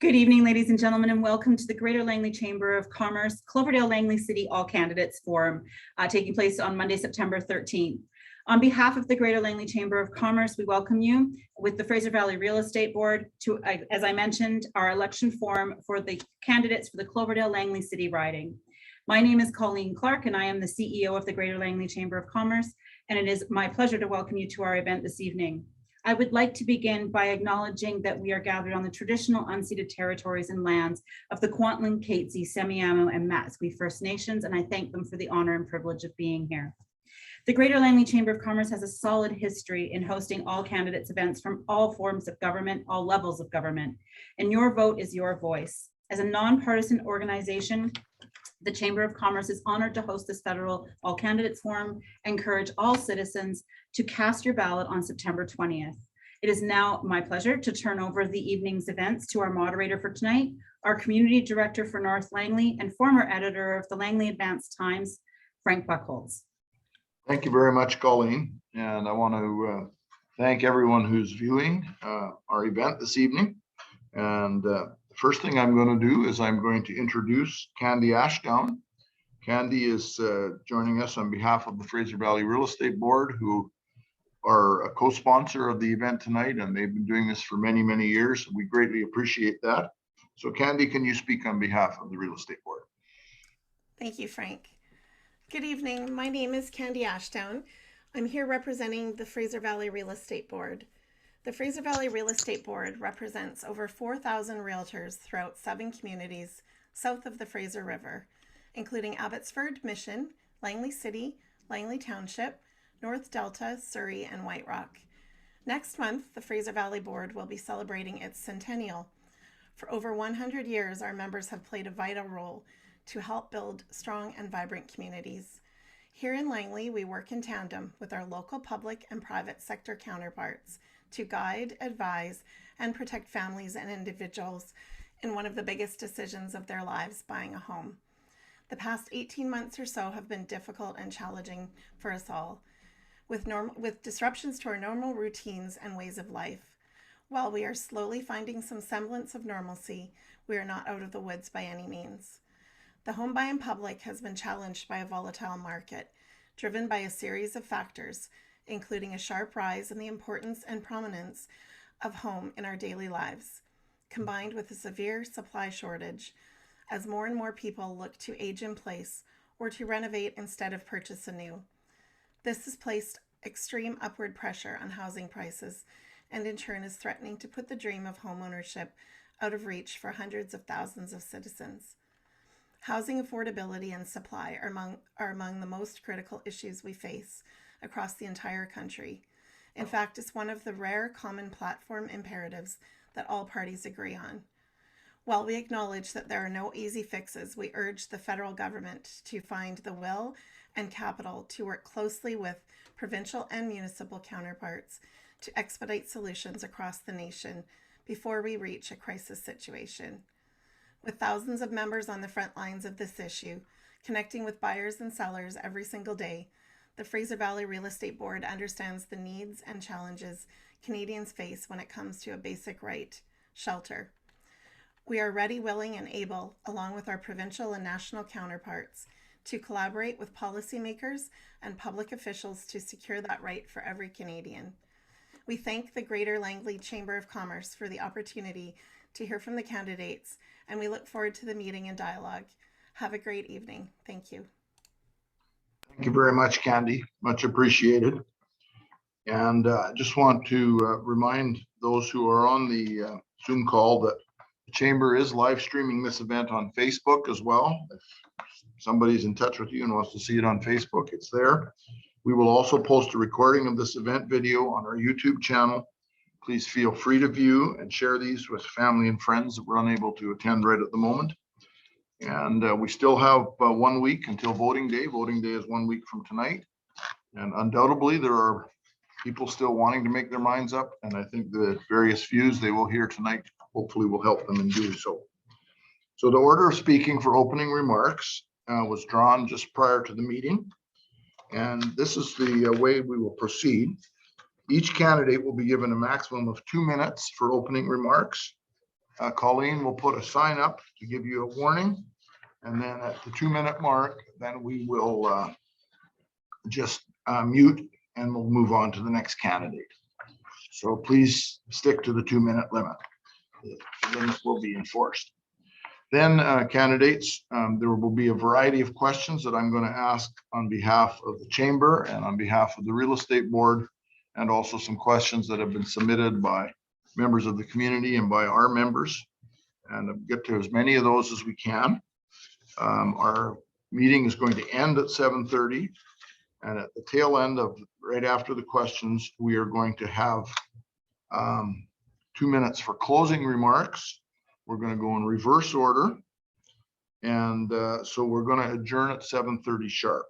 Good evening, ladies and gentlemen, and welcome to the Greater Langley Chamber of Commerce Cloverdale Langley City All Candidates Forum, taking place on Monday, September 13th. On behalf of the Greater Langley Chamber of Commerce, we welcome you with the Fraser Valley Real Estate Board to, as I mentioned, our election forum for the candidates for the Cloverdale Langley City riding. My name is Colleen Clark, and I am the CEO of the Greater Langley Chamber of Commerce, and it is my pleasure to welcome you to our event this evening. I would like to begin by acknowledging that we are gathered on the traditional unceded territories and lands of the Kwantlen, Katzie, Semiahmoo, and Matsqui First Nations, and I thank them for the honor and privilege of being here. The Greater Langley Chamber of Commerce has a solid history in hosting all candidates events from all forms of government, all levels of government, and your vote is your voice. As a nonpartisan organization, the Chamber of Commerce is honored to host this federal All Candidates Forum and encourage all citizens to cast your ballot on September 20th. It is now my pleasure to turn over the evening's events to our moderator for tonight, our Community Director for North Langley and former editor of the Langley Advance Times, Frank Buchholz. Thank you very much, Colleen. And I want to thank everyone who's viewing our event this evening. And the first thing I'm going to do is I'm going to introduce Candy Ashdown. Candy is joining us on behalf of the Fraser Valley Real Estate Board, who are a co-sponsor of the event tonight, and they've been doing this for many, many years. We greatly appreciate that. So Candy, can you speak on behalf of the Real Estate Board? Thank you, Frank. Good evening. My name is Candy Ashdown. I'm here representing the Fraser Valley Real Estate Board. The Fraser Valley Real Estate Board represents over 4,000 realtors throughout 7 communities south of the Fraser River, including Abbotsford, Mission, Langley City, Langley Township, North Delta, Surrey, and White Rock. Next month, the Fraser Valley Board will be celebrating its centennial. For over 100 years, our members have played a vital role to help build strong and vibrant communities. Here in Langley, we work in tandem with our local public and private sector counterparts to guide, advise, and protect families and individuals in one of the biggest decisions of their lives, buying a home. The past 18 months or so have been difficult and challenging for us all, with disruptions to our normal routines and ways of life. While we are slowly finding some semblance of normalcy, we are not out of the woods by any means. The home buying public has been challenged by a volatile market, driven by a series of factors, including a sharp rise in the importance and prominence of home in our daily lives, combined with a severe supply shortage, as more and more people look to age in place or to renovate instead of purchase anew. This has placed extreme upward pressure on housing prices and in turn is threatening to put the dream of homeownership out of reach for hundreds of thousands of citizens. Housing affordability and supply are among the most critical issues we face across the entire country. In fact, it's one of the rare common platform imperatives that all parties agree on. While we acknowledge that there are no easy fixes, we urge the federal government to find the will and capital to work closely with provincial and municipal counterparts to expedite solutions across the nation before we reach a crisis situation. With thousands of members on the front lines of this issue, connecting with buyers and sellers every single day, the Fraser Valley Real Estate Board understands the needs and challenges Canadians face when it comes to a basic right, shelter. We are ready, willing, and able, along with our provincial and national counterparts, to collaborate with policymakers and public officials to secure that right for every Canadian. We thank the Greater Langley Chamber of Commerce for the opportunity to hear from the candidates, and we look forward to the meeting and dialogue. Have a great evening. Thank you. Thank you very much, Candy. Much appreciated. And I just want to remind those who are on the Zoom call that the Chamber is live streaming this event on Facebook as well. If somebody's in touch with you and wants to see it on Facebook, it's there. We will also post a recording of this event video on our YouTube channel. Please feel free to view and share these with family and friends that were unable to attend right at the moment. And we still have 1 week until voting day. Voting day is 1 week from tonight. And undoubtedly, there are people still wanting to make their minds up. And I think the various views they will hear tonight hopefully will help them in doing so. So the order of speaking for opening remarks was drawn just prior to the meeting. And this is the way we will proceed. Each candidate will be given a maximum of 2 minutes for opening remarks. Colleen will put a sign up to give you a warning. And then at the 2-minute mark, then we will just mute and we'll move on to the next candidate. So please stick to the 2-minute limit. The limit will be enforced. Then candidates, there will be a variety of questions that I'm going to ask on behalf of the chamber and on behalf of the real estate board, and also some questions that have been submitted by members of the community and by our members, and get to as many of those as we can. Our meeting is going to end at 7:30, and at the tail end of right after the questions, we are going to have 2 minutes for closing remarks. We're going to go in reverse order, and so we're going to adjourn at 7:30 sharp.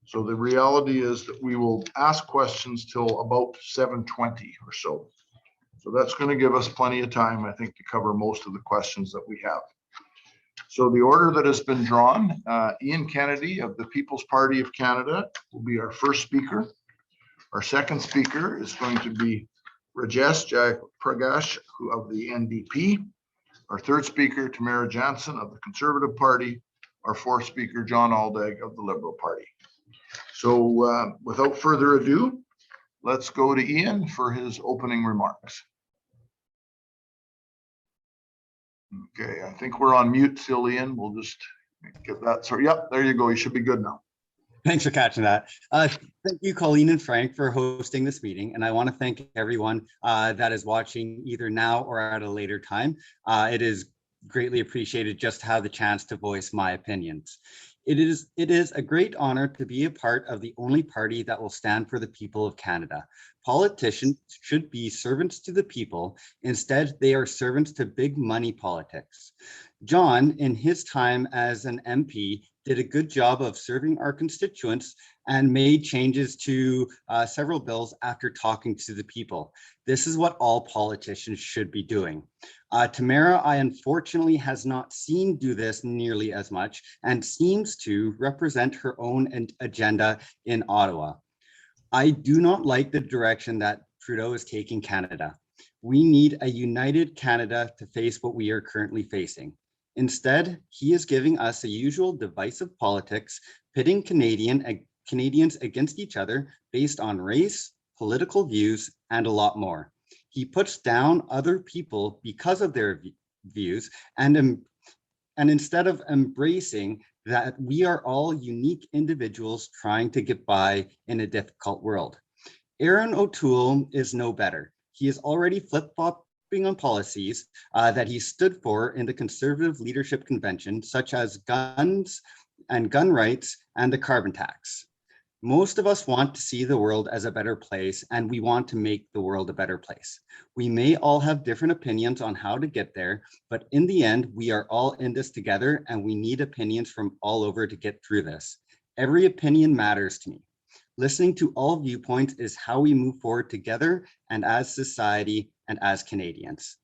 So the reality is that we will ask questions till about 7:20 or so. So that's going to give us plenty of time, I think, to cover most of the questions that we have. So the order that has been drawn, Ian Kennedy of the People's Party of Canada will be our first speaker. Our second speaker is going to be Rajesh Jaya Prakash of the NDP. Our third speaker, Tamara Johnson of the Conservative Party. Our fourth speaker, John Aldag of the Liberal Party. So without further ado, let's go to Ian for his opening remarks. Okay, I think we're on mute still, Ian. We'll just get that. So, yep, there you go. You should be good now. Thanks for catching that. Thank you, Colleen and Frank, for hosting this meeting. And I want to thank everyone that is watching either now or at a later time. It is greatly appreciated just to have the chance to voice my opinions. It is a great honor to be a part of the only party that will stand for the people of Canada. Politicians should be servants to the people. Instead, they are servants to big money politics. John, in his time as an MP, did a good job of serving our constituents and made changes to several bills after talking to the people. This is what all politicians should be doing. Tamera, I unfortunately has not seen do this nearly as much and seems to represent her own agenda in Ottawa. I do not like the direction that Trudeau is taking Canada. We need a united Canada to face what we are currently facing. Instead, he is giving us the usual divisive politics, pitting Canadians against each other based on race, political views, and a lot more. He puts down other people because of their views, and instead of embracing that we are all unique individuals trying to get by in a difficult world. Aaron O'Toole is no better. He is already flip-flopping on policies that he stood for in the Conservative Leadership Convention, such as guns and gun rights and the carbon tax. Most of us want to see the world as a better place, and we want to make the world a better place. We may all have different opinions on how to get there, but in the end, we are all in this together, and we need opinions from all over to get through this. Every opinion matters to me. Listening to all viewpoints is how we move forward together and as society and as Canadians.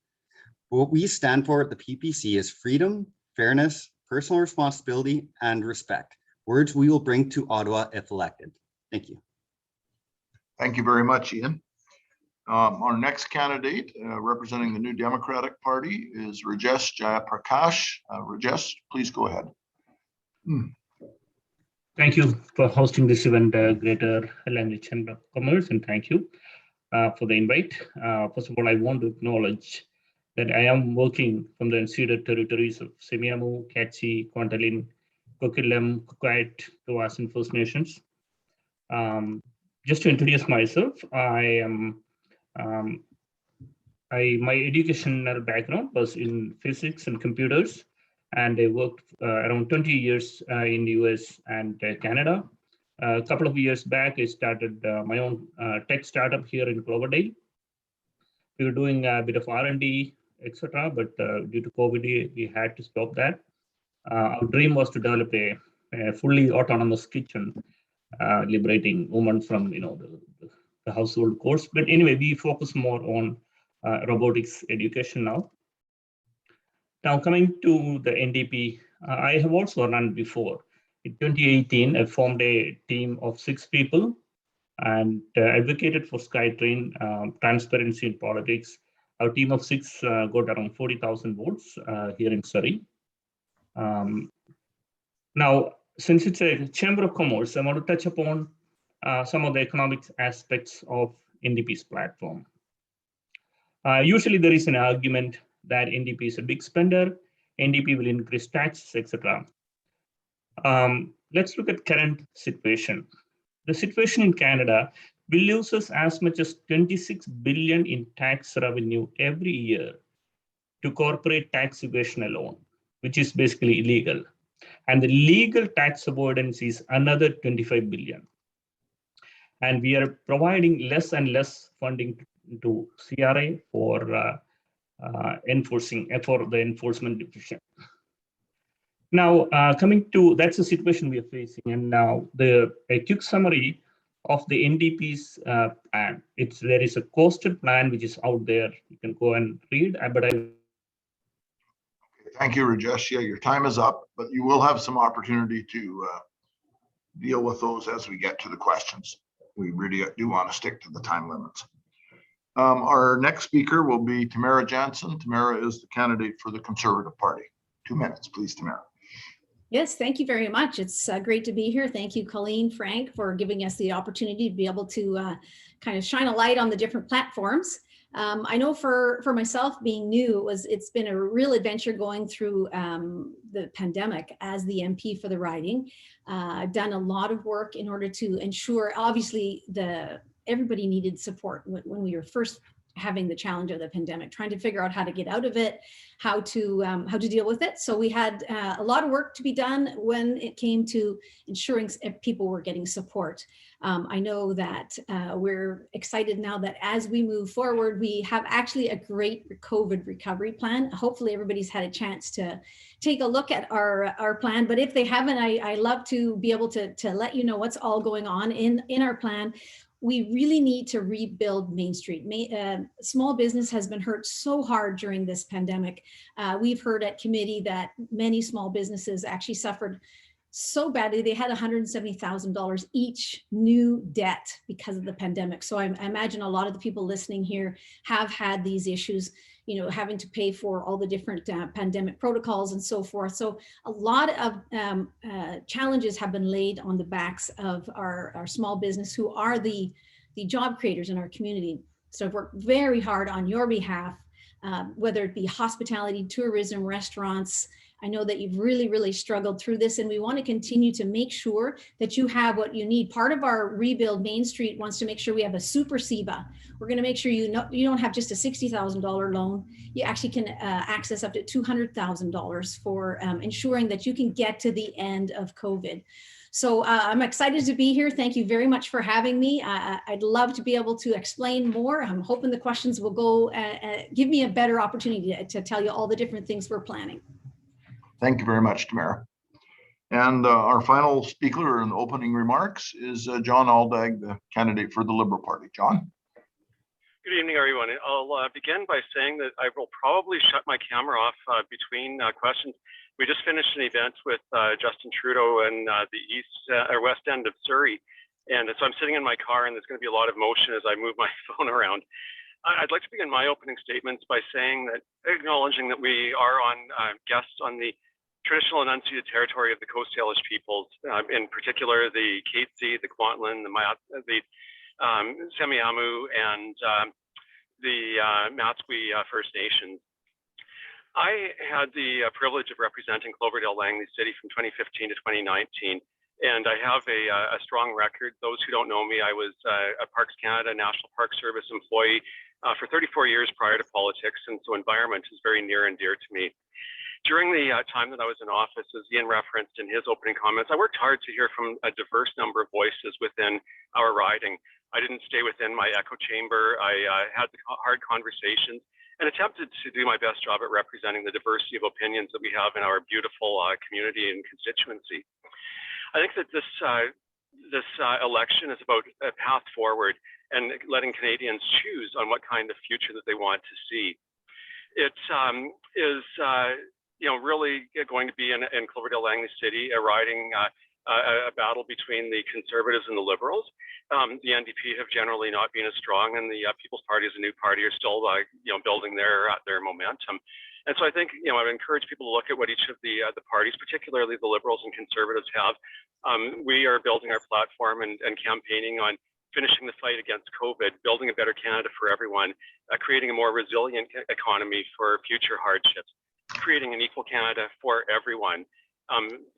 What we stand for at the PPC is freedom, fairness, personal responsibility, and respect. Words we will bring to Ottawa if elected. Thank you. Thank you very much, Ian. Our next candidate representing the New Democratic Party is Rajesh Jaya Prakash. Rajesh, please go ahead. Thank you for hosting this event, Greater Langley Chamber of Commerce, and thank you for the invite. First of all, I want to acknowledge that I am working from the unceded territories of Semiahmoo, Catchee, Kwantlen, Coquitlam, Coquette, Tawasin First Nations. Just to introduce myself, my educational background was in physics and computers, and I worked around 20 years in the US and Canada. A couple of years back, I started my own tech startup here in Cloverdale. We were doing a bit of R&D, etc., but due to COVID, we had to stop that. Our dream was to develop a fully autonomous kitchen, liberating women from the household chores. But anyway, we focus more on robotics education now. Now coming to the NDP, I have also run before. In 2018, I formed a team of 6 people and advocated for SkyTrain, transparency in politics, Our team of 6 got around 40,000 votes here in Surrey. Now, since it's a Chamber of Commerce, I want to touch upon some of the economic aspects of NDP's platform. Usually there is an argument that NDP is a big spender, NDP will increase taxes, etc. Let's look at current situation. The situation in Canada will lose us as much as 26 billion in tax revenue every year to corporate tax evasion alone, which is basically illegal. And the legal tax avoidance is another 25 billion. And we are providing less and less funding to CRA for the enforcement division. Now, that's the situation we are facing. And now a quick summary of the NDP's plan. There is a costed plan which is out there. You can go and read, Thank you, Rajesh. Yeah, your time is up, but you will have some opportunity to deal with those as we get to the questions. We really do want to stick to the time limits. Our next speaker will be Tamara Johnson. Tamara is the candidate for the Conservative Party. 2 minutes, please, Tamara. Yes, thank you very much. It's great to be here. Thank you, Colleen, Frank, for giving us the opportunity to be able to kind of shine a light on the different platforms. I know for myself being new, it's been a real adventure going through the pandemic as the MP for the riding. I've done a lot of work in order to ensure, obviously, everybody needed support when we were first having the challenge of the pandemic, trying to figure out how to get out of it, how to deal with it. So we had a lot of work to be done when it came to ensuring people were getting support. I know that we're excited now that as we move forward, we have actually a great COVID recovery plan. Hopefully everybody's had a chance to take a look at our plan, but if they haven't, I love to be able to let you know what's all going on in our plan. We really need to rebuild Main Street. Small business has been hurt so hard during this pandemic. We've heard at committee that many small businesses actually suffered so badly. They had $170,000 each new debt because of the pandemic. So I imagine a lot of the people listening here have had these issues, having to pay for all the different pandemic protocols and so forth. So a lot of challenges have been laid on the backs of our small business, who are the job creators in our community. So I've worked very hard on your behalf, whether it be hospitality, tourism, restaurants. I know that you've really, really struggled through this, and we want to continue to make sure that you have what you need. Part of our Rebuild Main Street wants to make sure we have a super SEBA. We're going to make sure you don't have just a $60,000 loan. You actually can access up to $200,000 for ensuring that you can get to the end of COVID. So I'm excited to be here. Thank you very much for having me. I'd love to be able to explain more. I'm hoping the questions will go give me a better opportunity to tell you all the different things we're planning. Thank you very much, Tamara. And our final speaker in the opening remarks is John Aldag, the candidate for the Liberal Party. John? Good evening, everyone. I'll begin by saying that I will probably shut my camera off between questions. We just finished an event with Justin Trudeau in the west end of Surrey. And so I'm sitting in my car, and there's going to be a lot of motion as I move my phone around. I'd like to begin my opening statements by acknowledging that we are guests on the traditional and unceded territory of the Coast Salish peoples, in particular the Katzie, the Kwantlen, the Semiahmoo, and the Matsqui First Nations. I had the privilege of representing Cloverdale Langley City from 2015 to 2019, and I have a strong record. Those who don't know me, I was a Parks Canada National Park Service employee for 34 years prior to politics, and so environment is very near and dear to me. During the time that I was in office, as Ian referenced in his opening comments, I worked hard to hear from a diverse number of voices within our riding. I didn't stay within my echo chamber. I had the hard conversations and attempted to do my best job at representing the diversity of opinions that we have in our beautiful community and constituency. I think that this election is about a path forward and letting Canadians choose on what kind of future that they want to see. It is really going to be in Cloverdale Langley City, a riding a battle between the Conservatives and the Liberals. The NDP have generally not been as strong, and the People's Party as a new party are still, building their momentum. And so I think, I would encourage people to look at what each of the parties, particularly the Liberals and Conservatives, have. We are building our platform and campaigning on finishing the fight against COVID, building a better Canada for everyone, creating a more resilient economy for future hardships, creating an equal Canada for everyone.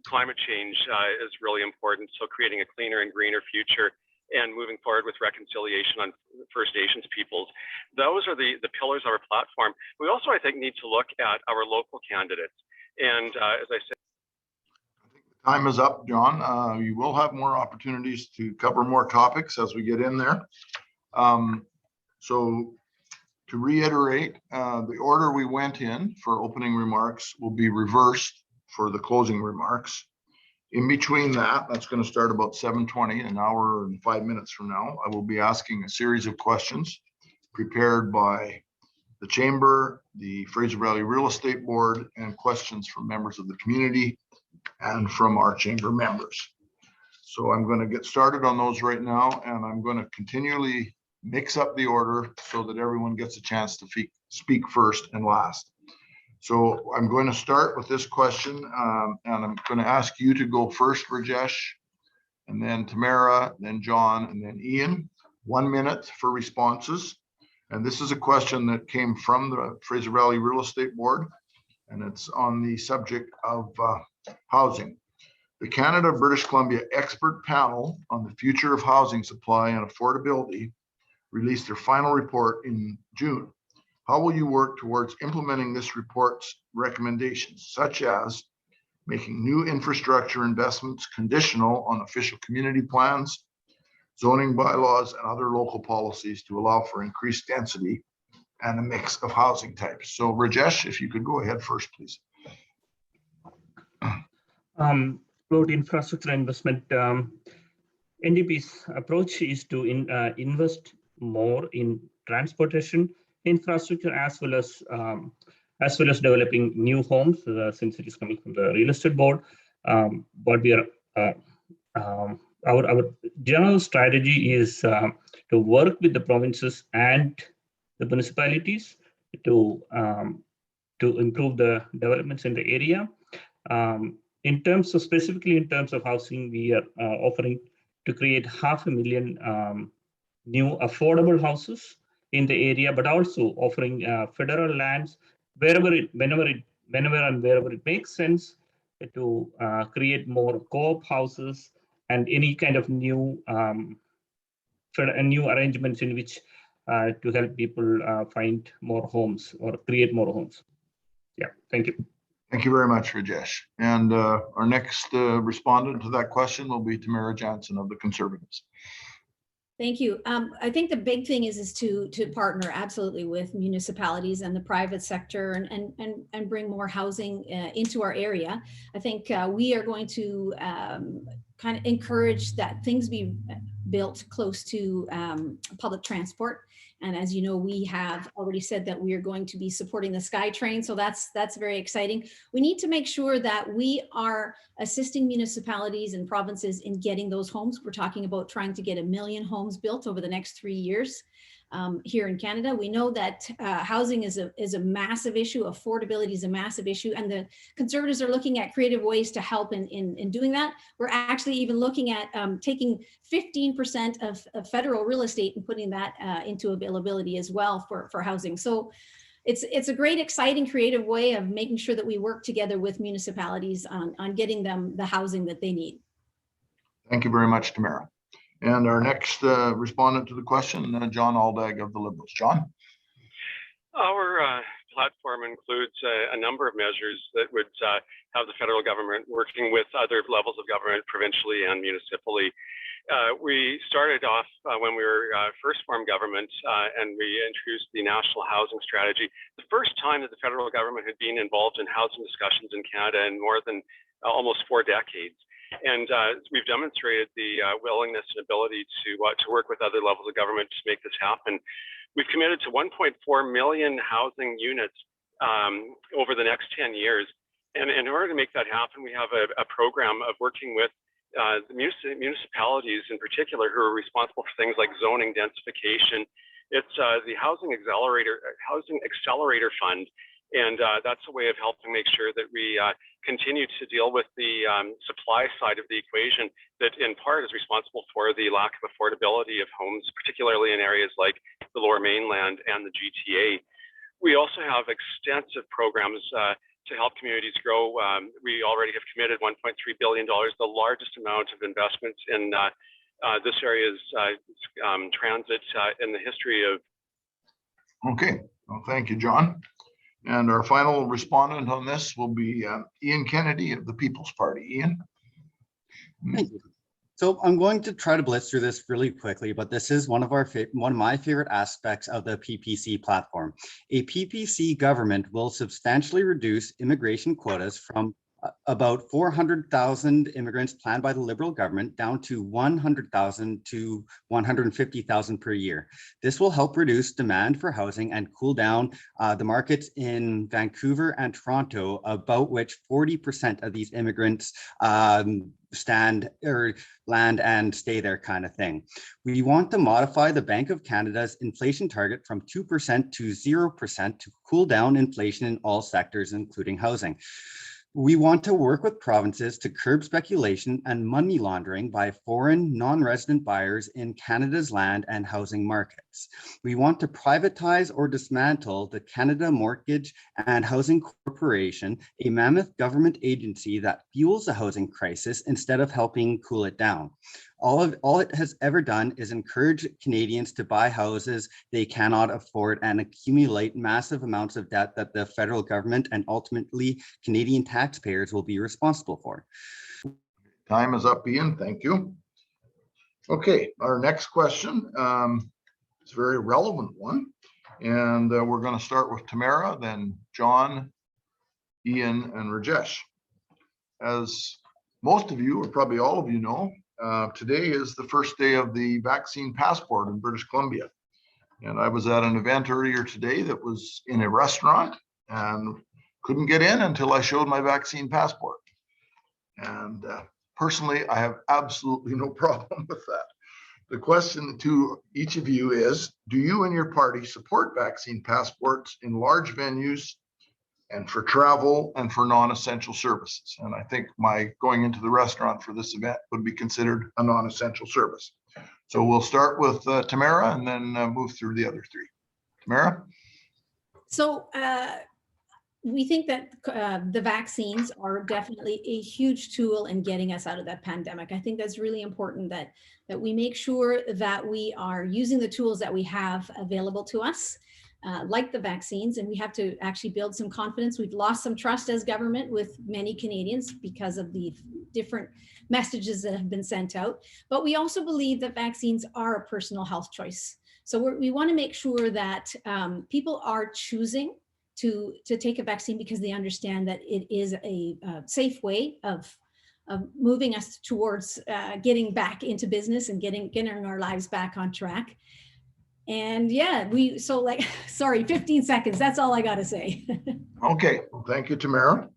Climate change is really important, so creating a cleaner and greener future, and moving forward with reconciliation on First Nations peoples. Those are the pillars of our platform. We also, I think, need to look at our local candidates. And as I said, Time is up, John. You will have more opportunities to cover more topics as we get in there. So to reiterate, the order we went in for opening remarks will be reversed for the closing remarks. In between that's going to start about 7:20, an hour and 5 minutes from now. I will be asking a series of questions prepared by the Chamber, the Fraser Valley Real Estate Board, and questions from members of the community and from our Chamber members. So I'm going to get started on those right now, and I'm going to continually mix up the order so that everyone gets a chance to speak first and last. So I'm going to start with this question, and I'm going to ask you to go first, Rajesh, and then Tamera, then John, and then Ian. 1 minute for responses. And this is a question that came from the Fraser Valley Real Estate Board, and it's on the subject of housing. The Canada-British Columbia expert panel on the future of housing supply and affordability released their final report in June. How will you work towards implementing this report's recommendations, such as making new infrastructure investments conditional on official community plans, zoning bylaws, and other local policies to allow for increased density and a mix of housing types? So Rajesh, if you could go ahead first, please. Road infrastructure investment. NDP's approach is to invest more in transportation infrastructure as well as developing new homes, since it is coming from the real estate board. But we are our general strategy is to work with the provinces and the municipalities to improve the developments in the area. Specifically in terms of housing, we are offering to create 500,000 new affordable houses in the area, but also offering federal lands whenever and wherever it makes sense to create more co-op houses and any kind of new arrangements in which to help people find more homes or create more homes. Yeah, thank you. Thank you very much, Rajesh. And our next respondent to that question will be Tamara Johnson of the Conservatives. Thank you. I think the big thing is to partner absolutely with municipalities and the private sector and bring more housing into our area. I think we are going to kind of encourage that things be built close to public transport. And as you know, we have already said that we are going to be supporting the SkyTrain. So that's very exciting. We need to make sure that we are assisting municipalities and provinces in getting those homes. We're talking about trying to get 1 million homes built over the next 3 years here in Canada. We know that housing is a massive issue. Affordability is a massive issue. And the Conservatives are looking at creative ways to help in doing that. We're actually even looking at taking 15% of federal real estate and putting that into availability as well for housing. So it's a great, exciting, creative way of making sure that we work together with municipalities on getting them the housing that they need. Thank you very much, Tamara. And our next respondent to the question, John Aldag of the Liberals. John? Our platform includes a number of measures that would have the federal government working with other levels of government, provincially and municipally. We started off when we were first formed government, and we introduced the National Housing Strategy, the first time that the federal government had been involved in housing discussions in Canada in more than almost 4 decades. And we've demonstrated the willingness and ability to work with other levels of government to make this happen. We've committed to 1.4 million housing units over the next 10 years. And in order to make that happen, we have a program of working with the municipalities in particular who are responsible for things like zoning, densification. It's the Housing Accelerator Fund, and that's a way of helping make sure that we continue to deal with the supply side of the equation that in part is responsible for the lack of affordability of homes, particularly in areas like the Lower Mainland and the GTA. We also have extensive programs to help communities grow. We already have committed $1.3 billion, the largest amount of investments in this area's transit in the history of. Okay, well, thank you, John. And our final respondent on this will be Ian Kennedy of the People's Party. Ian. Thank you. So I'm going to try to blitz through this really quickly, but this is one of my favorite aspects of the PPC platform. A PPC government will substantially reduce immigration quotas from about 400,000 immigrants planned by the Liberal government down to 100,000 to 150,000 per year. This will help reduce demand for housing and cool down the markets in Vancouver and Toronto, about which 40% of these immigrants stand or land and stay there kind of thing. We want to modify the Bank of Canada's inflation target from 2% to 0% to cool down inflation in all sectors, including housing. We want to work with provinces to curb speculation and money laundering by foreign non-resident buyers in Canada's land and housing markets. We want to privatize or dismantle the Canada Mortgage and Housing Corporation, a mammoth government agency that fuels the housing crisis instead of helping cool it down. All it has ever done is encourage Canadians to buy houses they cannot afford and accumulate massive amounts of debt that the federal government and ultimately Canadian taxpayers will be responsible for. Time is up, Ian. Thank you. Okay, our next question is a very relevant one. And we're going to start with Tamara, then John, Ian, and Rajesh. As most of you, or probably all of you know, today is the first day of the vaccine passport in British Columbia. And I was at an event earlier today that was in a restaurant and couldn't get in until I showed my vaccine passport. And personally, I have absolutely no problem with that. The question to each of you is, do you and your party support vaccine passports in large venues and for travel and for non-essential services? And I think my going into the restaurant for this event would be considered a non-essential service. So we'll start with Tamara and then move through the other three. Tamara? So we think that the vaccines are definitely a huge tool in getting us out of that pandemic. I think that's really important that we make sure that we are using the tools that we have available to us. Like the vaccines, and we have to actually build some confidence. We've lost some trust as government with many Canadians because of the different messages that have been sent out. But we also believe that vaccines are a personal health choice. So we want to make sure that people are choosing to take a vaccine because they understand that it is a safe way of moving us towards getting back into business and getting our lives back on track. And yeah, sorry, 15 seconds. That's all I got to say. Okay, well, thank you, Tamara.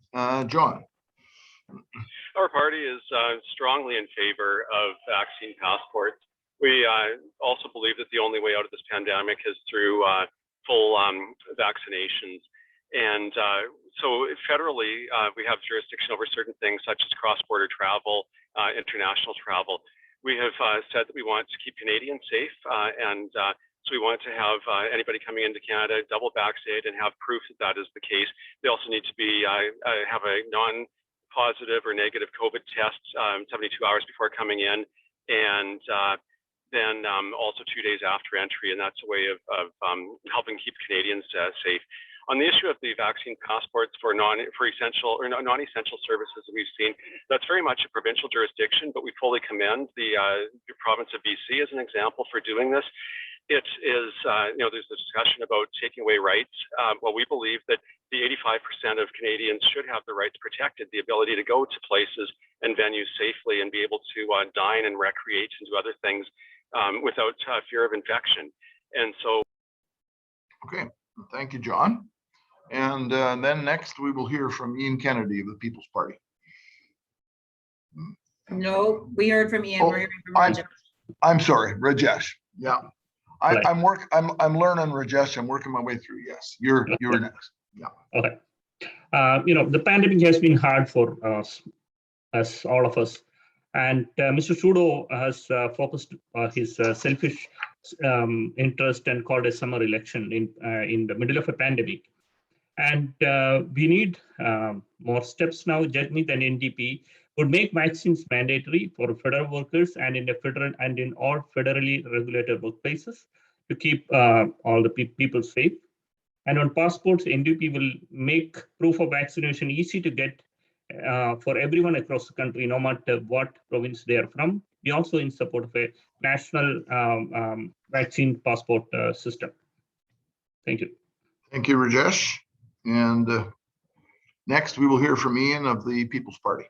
John. Our party is strongly in favor of vaccine passports. We also believe that the only way out of this pandemic is through full vaccinations. And so federally, we have jurisdiction over certain things such as cross-border travel, international travel. We have said that we want to keep Canadians safe so we want to have anybody coming into Canada double vaccinated and have proof that that is the case. They also need to be have a non-positive or negative COVID test 72 hours before coming in, and then also 2 days after entry. And that's a way of helping keep Canadians safe. On the issue of the vaccine passports for essential or non-essential services that we've seen, that's very much a provincial jurisdiction, but we fully commend the province of BC as an example for doing this. It is, there's a discussion about taking away rights. Well, we believe that the 85% of Canadians should have the rights protected, the ability to go to places and venues safely and be able to dine and recreate and do other things without fear of infection. And so. Okay, thank you, John. And then next we will hear from Ian Kennedy of the People's Party. No, we heard from Ian. Oh, We're hearing from I'm- Rajesh. I'm sorry, Rajesh. Yeah. Right. I'm learning Rajesh. I'm working my way through. Yes, you're next. Yeah. Okay. The pandemic has been hard for us, as all of us. And Mr. Trudeau has focused his selfish interest and called a summer election in the middle of a pandemic. And we need more steps now. Jagmeet and NDP would make vaccines mandatory for federal workers and in all federally regulated workplaces to keep all the people safe. And on passports, NDP will make proof of vaccination easy to get for everyone across the country, no matter what province they are from. We also in support of a national vaccine passport system. Thank you. Thank you, Rajesh. And next, we will hear from Ian of the People's Party.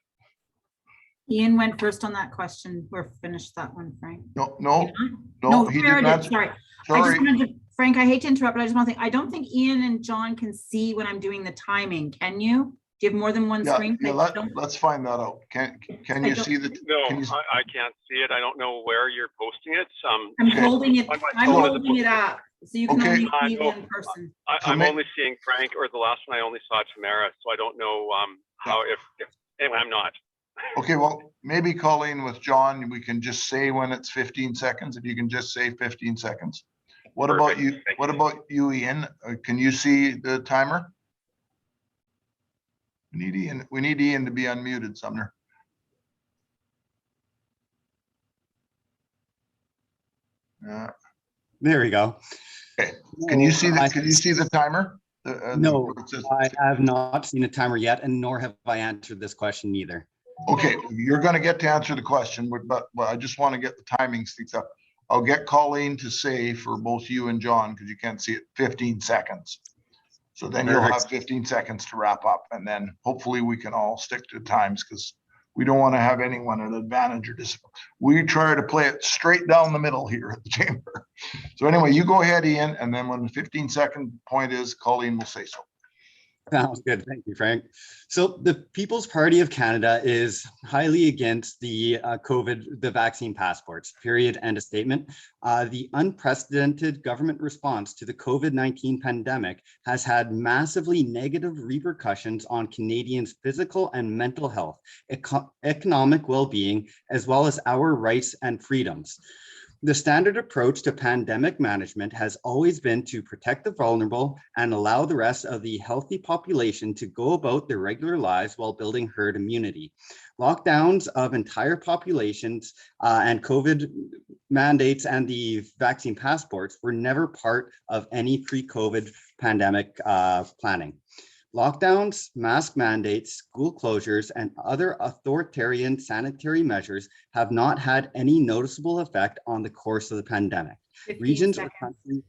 Ian went first on that question. We're finished that one, Frank. No, he Tamara didn't did. answer. Sorry. I just Sorry. wanted to, Frank, I hate to interrupt, but I just want to think, I don't think Ian and John can see when I'm doing the timing. Can you? Do you have more than one Yeah, screen? yeah, let's find that out. Can you see the? No, can you- I can't see it. I don't know where you're posting it. I'm Okay. holding it, On my I'm phone as holding it up, so you can Okay. only see no. one person. So I'm ma- only seeing Frank, or the last one I only saw Tamera, so I don't know how if anyway, I'm not. Okay, well, maybe Colleen with John, we can just say when it's 15 seconds, if you can just say 15 seconds. What about Perfect. you? Thank What you. about you, Ian? Can you see the timer? We need Ian to be unmuted, Sumner. There we go. Okay. Can you see I- the timer? No, where it says- I have not seen a timer yet, and nor have I answered this question either. Okay, you're gonna get to answer the question, but I just want to get the timing fixed up. I'll get Colleen to say for both you and John, because you can't see it, 15 seconds. So then you'll have 15 seconds to wrap up, and then hopefully we can all stick to times, because we don't want to have anyone at an advantage or we try to play it straight down the middle here at the chamber. So anyway, you go ahead, Ian, and then when the 15-second point is, Colleen will say so. Sounds good. Thank you, Frank. So the People's Party of Canada is highly against the the vaccine passports, period, end of statement. The unprecedented government response to the COVID-19 pandemic has had massively negative repercussions on Canadians' physical and mental health, economic well-being, as well as our rights and freedoms. The standard approach to pandemic management has always been to protect the vulnerable and allow the rest of the healthy population to go about their regular lives while building herd immunity. Lockdowns of entire populations and COVID mandates and the vaccine passports were never part of any pre-COVID pandemic planning. Lockdowns, mask mandates, school closures, and other authoritarian sanitary measures have not had any noticeable effect on the course of the pandemic. 15 Regions or seconds. countries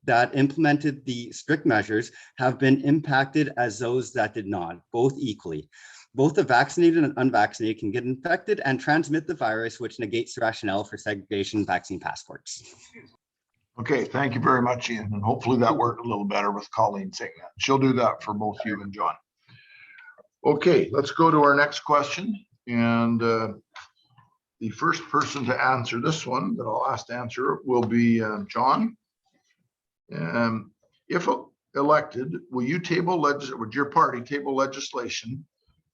that implemented the strict measures have been impacted as those that did not, both equally. Both the vaccinated and unvaccinated can get infected and transmit the virus, which negates the rationale for segregation vaccine passports. Okay, thank you very much, Ian. And hopefully that worked a little better with Colleen saying that. She'll do that for both you and John. Okay, let's go to our next question. And the first person to answer this one that I'll ask to answer will be John. If elected, would your party table legislation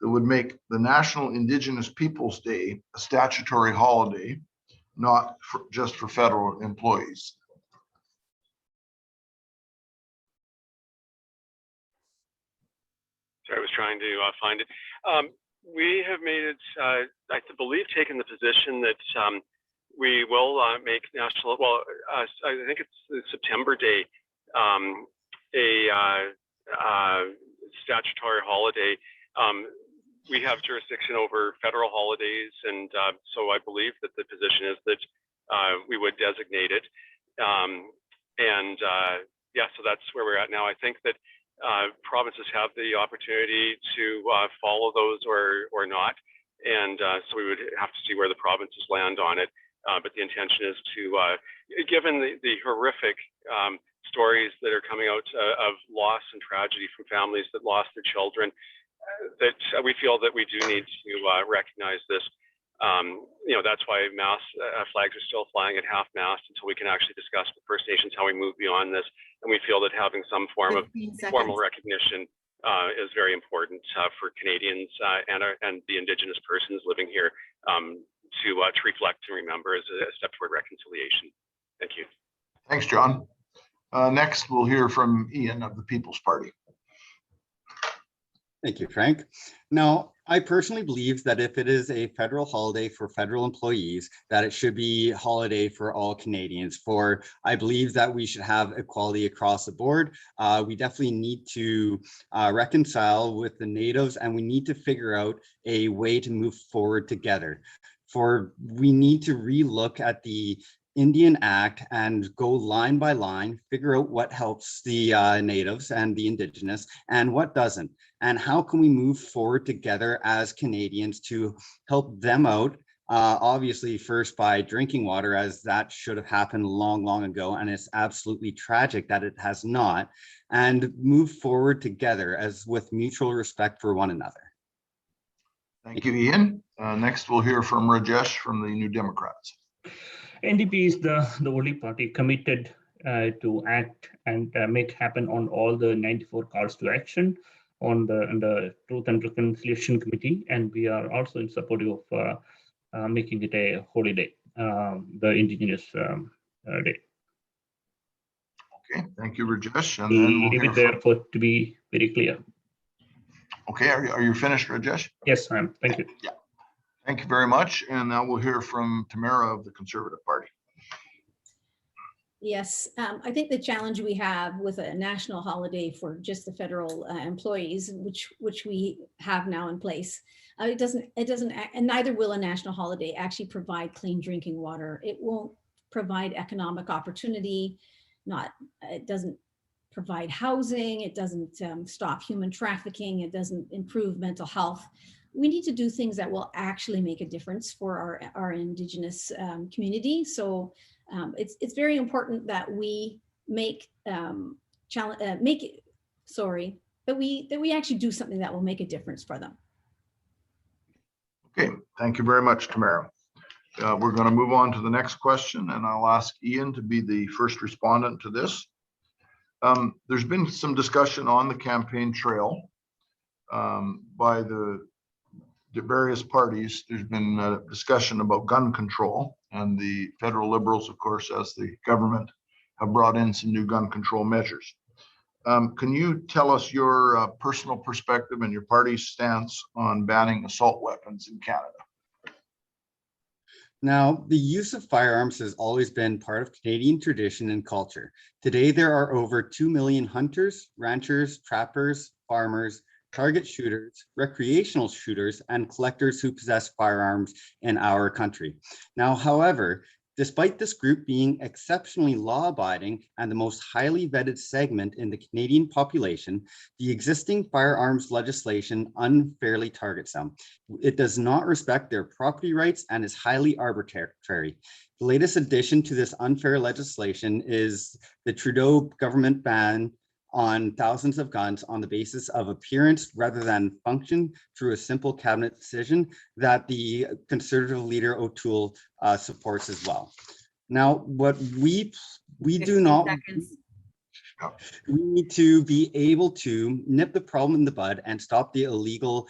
that would make the National Indigenous Peoples Day a statutory holiday, not just for federal employees? I was trying to find it. We have made it, I believe, taken the position that we will make national, well, I think it's September Day, a statutory holiday. We have jurisdiction over federal holidays, and so I believe that the position is that we would designate it. Yeah, so that's where we're at now. I think that provinces have the opportunity to follow those or not, and so we would have to see where the provinces land on it. But the intention is to, given the horrific stories that are coming out of loss and tragedy from families that lost their children, that we feel that we do need to recognize this That's why flags are still flying at half-mast until we can actually discuss with First Nations how we move beyond this. And we feel that having some form of 15 formal seconds. recognition is very important for Canadians and the Indigenous persons living here to reflect and remember as a step toward reconciliation. Thank you. Thanks, John. Next, we'll hear from Ian of the People's Party. Thank you, Frank. Now, I personally believe that if it is a federal holiday for federal employees, that it should be a holiday for all Canadians. For I believe that we should have equality across the board. We definitely need to reconcile with the Natives, and we need to figure out a way to move forward together. For we need to relook at the Indian Act and go line by line, figure out what helps the Natives and the Indigenous and what doesn't, and how can we move forward together as Canadians to help them out. Obviously, first by drinking water, as that should have happened long, long ago, and it's absolutely tragic that it has not, and move forward together as with mutual respect for one another. Thank you, Ian. Next, we'll hear from Rajesh from the New Democrats. NDP is the only party committed to act and make happen on all the 94 calls to action on the Truth and Reconciliation Committee, and we are also in support of making it a holiday, the Indigenous Day. Okay, thank you, Rajesh. And We then we'll leave hear it there from... to be very clear. Okay, are you finished, Rajesh? Yes, ma'am. Thank you. Yeah. Thank you very much. And now we'll hear from Tamera of the Conservative Party. Yes, I think the challenge we have with a national holiday for just the federal employees, which we have now in place, it doesn't, and neither will a national holiday actually provide clean drinking water. It won't provide economic opportunity. It doesn't provide housing. It doesn't stop human trafficking. It doesn't improve mental health. We need to do things that will actually make a difference for our Indigenous community. So it's very important that we that we actually do something that will make a difference for them. Okay, thank you very much, Tamera. We're going to move on to the next question, and I'll ask Ian to be the first respondent to this. There's been some discussion on the campaign trail by the various parties. There's been a discussion about gun control, and the federal Liberals, of course, as the government, have brought in some new gun control measures. Can you tell us your personal perspective and your party's stance on banning assault weapons in Canada? Now, the use of firearms has always been part of Canadian tradition and culture. Today, there are over 2 million hunters, ranchers, trappers, farmers, target shooters, recreational shooters, and collectors who possess firearms in our country. Now, however, despite this group being exceptionally law-abiding and the most highly vetted segment in the Canadian population, the existing firearms legislation unfairly targets them. It does not respect their property rights and is highly arbitrary. The latest addition to this unfair legislation is the Trudeau government ban on thousands of guns on the basis of appearance rather than function through a simple cabinet decision that the Conservative leader O'Toole supports as well. Now, what we do not, we need to be able to nip the problem in the bud and stop the illegal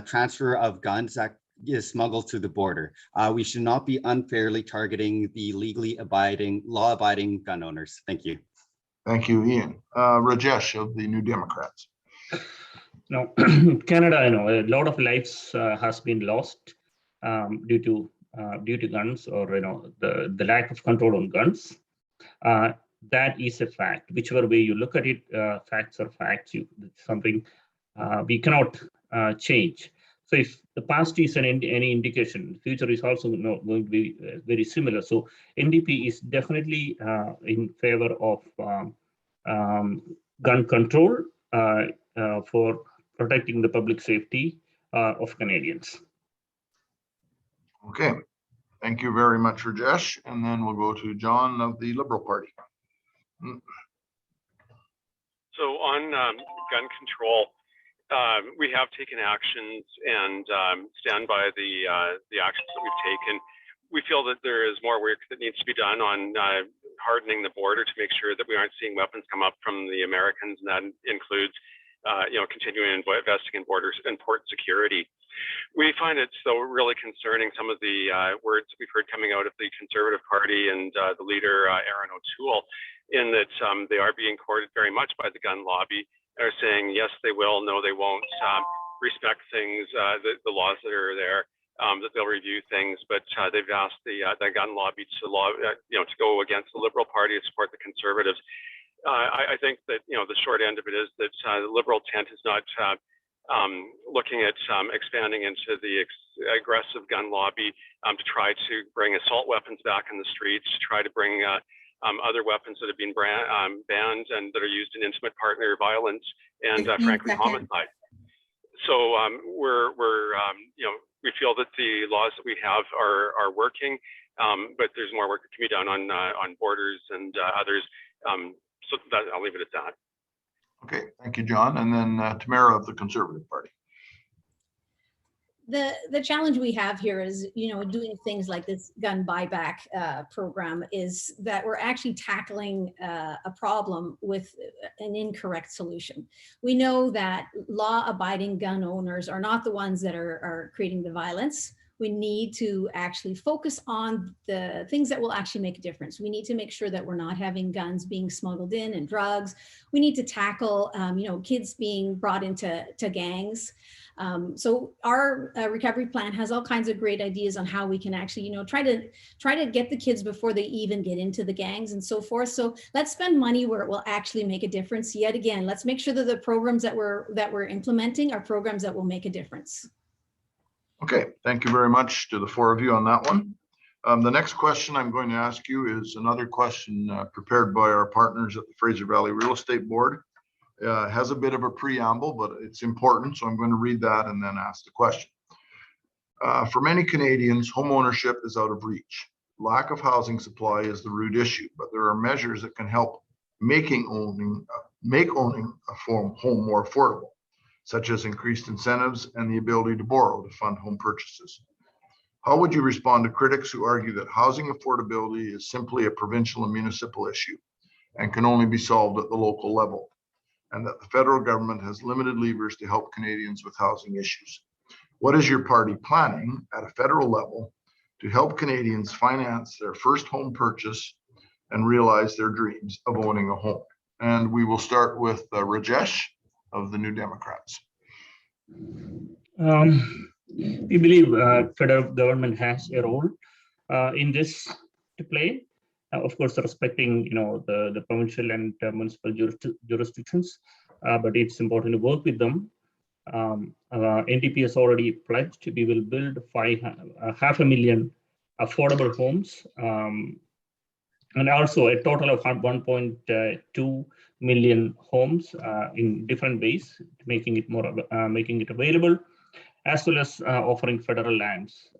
transfer of guns that is smuggled through the border. We should not be unfairly targeting the legally law-abiding gun owners. Thank you. Thank you, Ian. Rajesh of the New Democrats. Now, Canada, a lot of lives has been lost due to guns, or the lack of control on guns. That is a fact. Whichever way you look at it, facts are facts. It's something we cannot change. So if the past is any indication, the future is also not going to be very similar. So NDP is definitely in favor of gun control for protecting the public safety of Canadians. Okay, thank you very much, Rajesh. And then we'll go to John of the Liberal Party. So on gun control, we have taken actions and stand by the actions that we've taken. We feel that there is more work that needs to be done on hardening the border to make sure that we aren't seeing weapons come up from the Americans, and that includes, continuing investing in borders and port security. We find it so really concerning, some of the words that we've heard coming out of the Conservative Party and the leader, Aaron O'Toole, in that they are being courted very much by the gun lobby, and are saying, yes, they will, no, they won't, respect things, the laws that are there, that they'll review things, but they've asked the gun lobby to go against the Liberal Party to support the Conservatives. I think that, the short end of it is that the Liberal tent is not looking at expanding into the aggressive gun lobby to try to bring assault weapons back in the streets, to try to bring other weapons that have been banned and that are used in intimate partner violence and frankly homicide. So we feel that the laws that we have are working, but there's more work that can be done on borders and others. So I'll leave it at that. Okay, thank you, John. And then Tamara of the Conservative Party. The challenge we have here is, doing things like this gun buyback program, is that we're actually tackling a problem with an incorrect solution. We know that law-abiding gun owners are not the ones that are creating the violence. We need to actually focus on the things that will actually make a difference. We need to make sure that we're not having guns being smuggled in and drugs. We need to tackle, kids being brought into gangs. So our recovery plan has all kinds of great ideas on how we can actually, try to get the kids before they even get into the gangs and so forth. So let's spend money where it will actually make a difference. Yet again, let's make sure that the programs that we're implementing are programs that will make a difference. Okay, thank you very much to the four of you on that one. The next question I'm going to ask you is another question prepared by our partners at the Fraser Valley Real Estate Board. Has a bit of a preamble, but it's important, so I'm going to read that and then ask the question. For many Canadians, home ownership is out of reach. Lack of housing supply is the root issue, but there are measures that can help make owning a home more affordable, such as increased incentives and the ability to borrow to fund home purchases. How would you respond to critics who argue that housing affordability is simply a provincial and municipal issue and can only be solved at the local level, and that the federal government has limited levers to help Canadians with housing issues? What is your party planning at a federal level to help Canadians finance their first home purchase and realize their dreams of owning a home? And we will start with Rajesh of the New Democrats. We believe federal government has a role in this to play. Of course, respecting the provincial and municipal jurisdictions, but it's important to work with them. NDP has already pledged we will build 500,000 affordable homes, and also a total of 1.2 million homes in different ways, making it available, as well as offering federal lands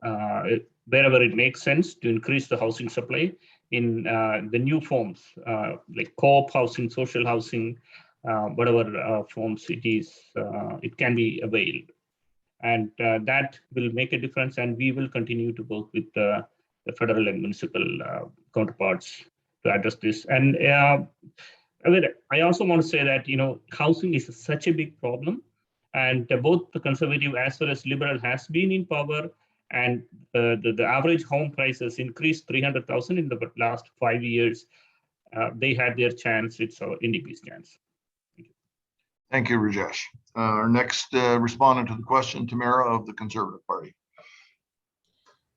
wherever it makes sense to increase the housing supply in the new forms like co-op housing, social housing, whatever forms it is, it can be availed. And that will make a difference, and we will continue to work with the federal and municipal counterparts to address this. And I also want to say that, housing is such a big problem, and both the Conservative as well as Liberal has been in power, and the average home prices increased 300,000 in the last 5 years. They had their chance. It's our NDP's chance. Thank you, Rajesh. Our next respondent to the question, Tamera of the Conservative Party.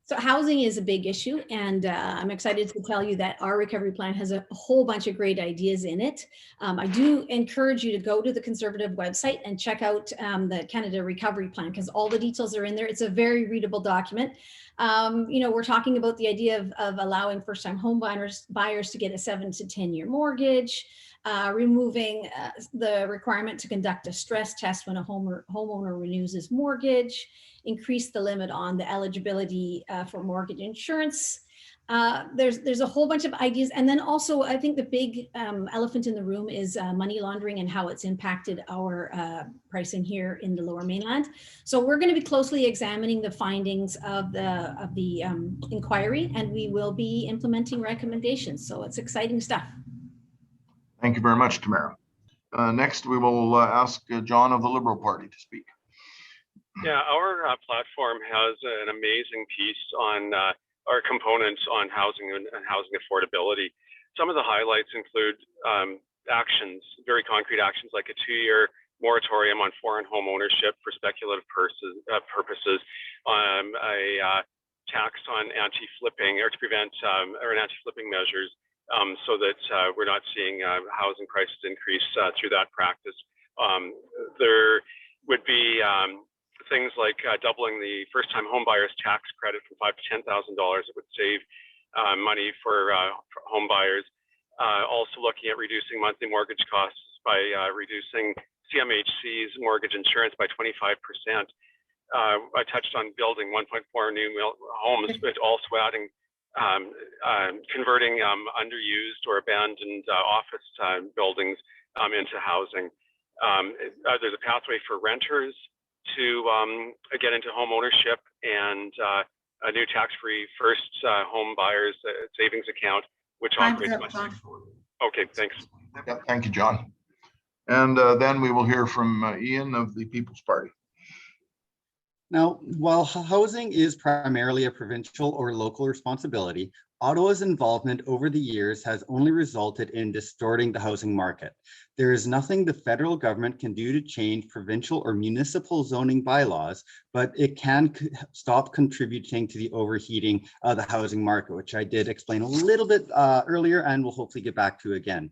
So housing is a big issue, and I'm excited to tell you that our recovery plan has a whole bunch of great ideas in it. I do encourage you to go to the Conservative website and check out the Canada Recovery Plan, because all the details are in there. It's a very readable document. We're talking about the idea of allowing first-time home buyers to get a 7 to 10-year mortgage, removing the requirement to conduct a stress test when a homeowner renews his mortgage, increase the limit on the eligibility for mortgage insurance, There's a whole bunch of ideas. And then also, I think the big elephant in the room is money laundering and how it's impacted our pricing here in the Lower Mainland. So we're going to be closely examining the findings of the inquiry, and we will be implementing recommendations. So it's exciting stuff. Thank you very much, Tamara. Next, we will ask John of the Liberal Party to speak. Yeah, our platform has an amazing piece on our components on housing and housing affordability. Some of the highlights include actions, very concrete actions, like a 2-year moratorium on foreign home ownership for speculative purposes, a tax on anti-flipping, or to prevent or anti-flipping measures, so that we're not seeing housing prices increase through that practice. There would be things like doubling the first-time home buyers tax credit from $5,000 to $10,000. It would save money for home buyers. Also looking at reducing monthly mortgage costs by reducing CMHC's mortgage insurance by 25%. I touched on building 1.4 new homes, but also adding converting underused or abandoned office buildings into housing. There's a pathway for renters to get into home ownership, and a new tax-free first home buyers savings account, which operates much. Okay, thanks. Yeah, thank you, John. And then we will hear from Ian of the People's Party. Now, while housing is primarily a provincial or local responsibility, Ottawa's involvement over the years has only resulted in distorting the housing market. There is nothing the federal government can do to change provincial or municipal zoning bylaws, but it can stop contributing to the overheating of the housing market, which I did explain a little bit earlier and will hopefully get back to again.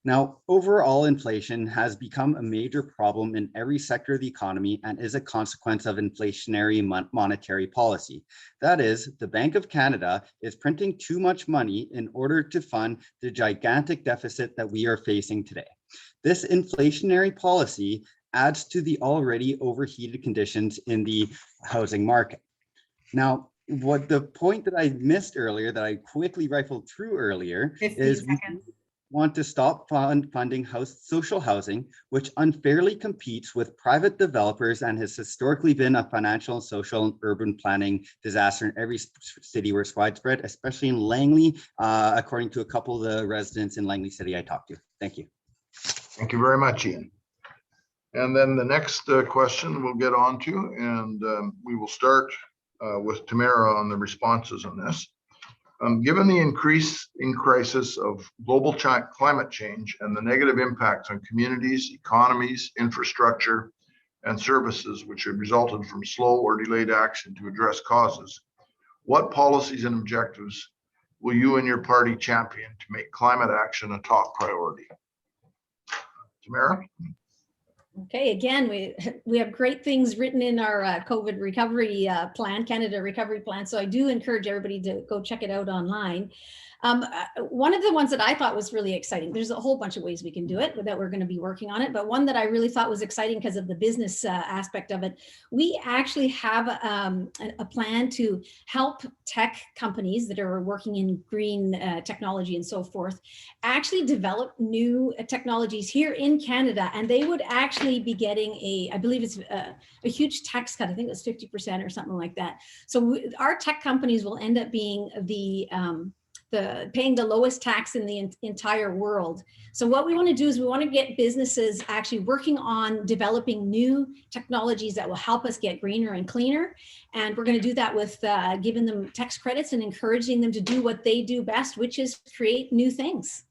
Now, overall inflation has become a major problem in every sector of the economy and is a consequence of inflationary monetary policy. That is, the Bank of Canada is printing too much money in order to fund the gigantic deficit that we are facing today. This inflationary policy adds to the already overheated conditions in the housing market. Now, what the point that I missed earlier, that I quickly rifled through earlier, is want to stop funding social housing, which unfairly competes with private developers and has historically been a financial, social, and urban planning disaster in every city where it's widespread, especially in Langley, according to a couple of the residents in Langley City I talked to. Thank you. Thank you very much, Ian. And then the next question we'll get on to, and we will start with Tamara on the responses on this. Given the increasing crisis of global climate change and the negative impacts on communities, economies, infrastructure, and services which have resulted from slow or delayed action to address causes, what policies and objectives will you and your party champion to make climate action a top priority? Tamara? Okay, again, we have great things written in our COVID recovery plan, Canada Recovery Plan. So I do encourage everybody to go check it out online. One of the ones that I thought was really exciting, there's a whole bunch of ways we can do it that we're going to be working on it, but one that I really thought was exciting because of the business aspect of it, we actually have a plan to help tech companies that are working in green technology and so forth, actually develop new technologies here in Canada, and they would actually be getting I believe it's a huge tax cut. I think it's 50% or something like that. So our tech companies will end up being paying the lowest tax in the entire world. So what we want to do is we want to get businesses actually working on developing new technologies that will help us get greener and cleaner. And we're going to do that with giving them tax credits and encouraging them to do what they do best, which is create new things.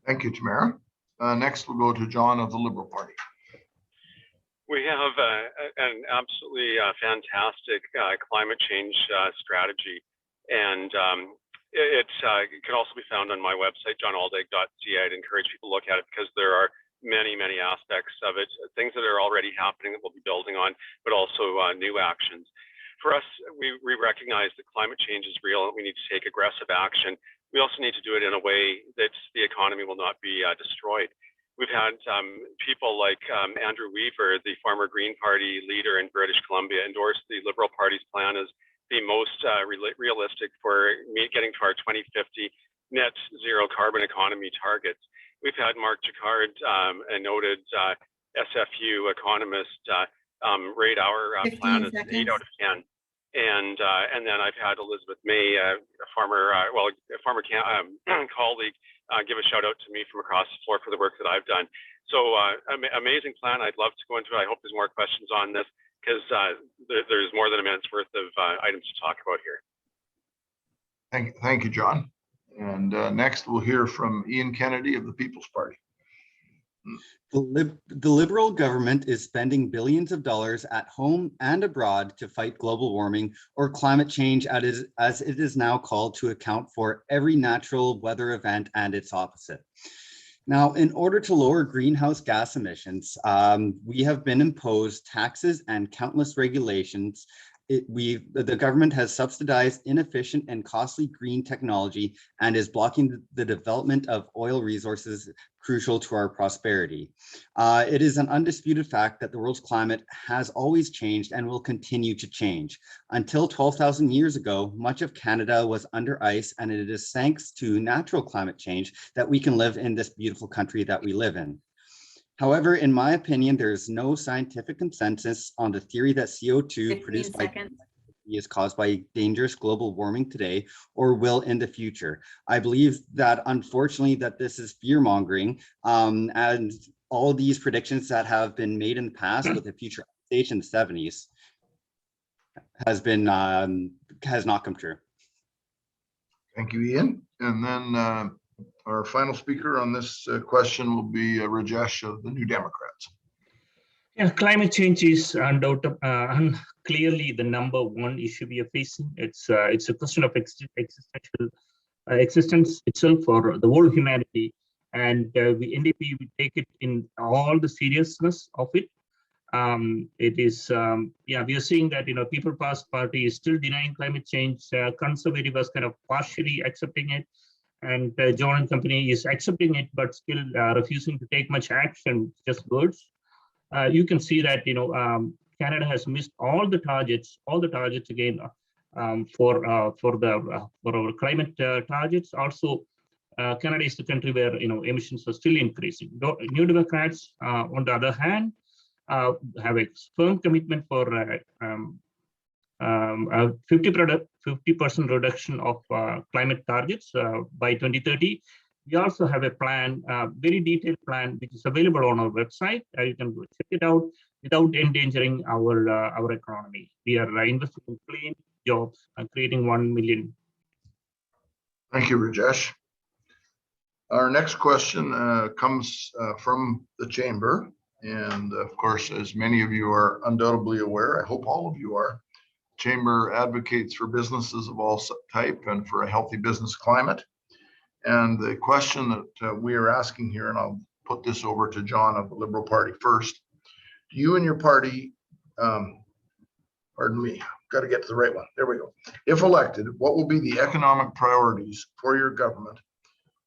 Thank you, Tamara. Next, we'll go to John of the Liberal Party. We have an absolutely fantastic climate change strategy, and it can also be found on my website, johnaldag.ca. I'd encourage people to look at it because there are many, many aspects of it, things that are already happening that we'll be building on, but also new actions. For us, we recognize that climate change is real and we need to take aggressive action. We also need to do it in a way that the economy will not be destroyed. We've had people like Andrew Weaver, the former Green Party leader in British Columbia, endorse the Liberal Party's plan as the most realistic for getting to our 2050 net zero carbon economy targets. We've had Mark Jacquard, a noted SFU economist, rate our plan as 8 out of 10. And then I've had Elizabeth May, a former colleague, give a shout out to me from across the floor for the work that I've done. So amazing plan. I'd love to go into it. I hope there's more questions on this because there's more than a minute's worth of items to talk about here. Thank you, John. And next we'll hear from Ian Kennedy of the People's Party. The Liberal government is spending billions of dollars at home and abroad to fight global warming, or climate change as it is now called, to account for every natural weather event and its opposite. Now, in order to lower greenhouse gas emissions, we have been imposed taxes and countless regulations. The government has subsidized inefficient and costly green technology and is blocking the development of oil resources crucial to our prosperity. It is an undisputed fact that the world's climate has always changed and will continue to change. Until 12,000 years ago, much of Canada was under ice, and it is thanks to natural climate change that we can live in this beautiful country that we live in. However, in my opinion, there is no scientific consensus on the theory that CO2 produced by is caused by dangerous global warming today or will in the future. I believe that, unfortunately, that this is fear-mongering, and all these predictions that have been made in the past with the future stage in the 70s has not come true. Thank you, Ian. And then our final speaker on this question will be Rajesh of the New Democrats. Yeah, climate change is clearly the number one issue we are facing. It's a question of existence itself for the whole humanity, and we NDP we take it in all the seriousness of it. It is we are seeing that People's Party is still denying climate change. Conservative was kind of partially accepting it, and John and company is accepting it, but still refusing to take much action, just words. You can see that Canada has missed all the targets again for our climate targets. Also, Canada is the country where emissions are still increasing. New Democrats, on the other hand, have a firm commitment for 50% reduction of climate targets by 2030. We also have a plan, very detailed plan, which is available on our website. You can go check it out without endangering our economy. We are investing in clean jobs and creating 1 million. Thank you, Rajesh. Our next question comes from the chamber. And of course, as many of you are undoubtedly aware, I hope all of you are, Chamber advocates for businesses of all type and for a healthy business climate. And the question that we are asking here, and I'll put this over to John of the Liberal Party first. Do you and your party, pardon me, got to get to the right one. There we go. If elected, what will be the economic priorities for your government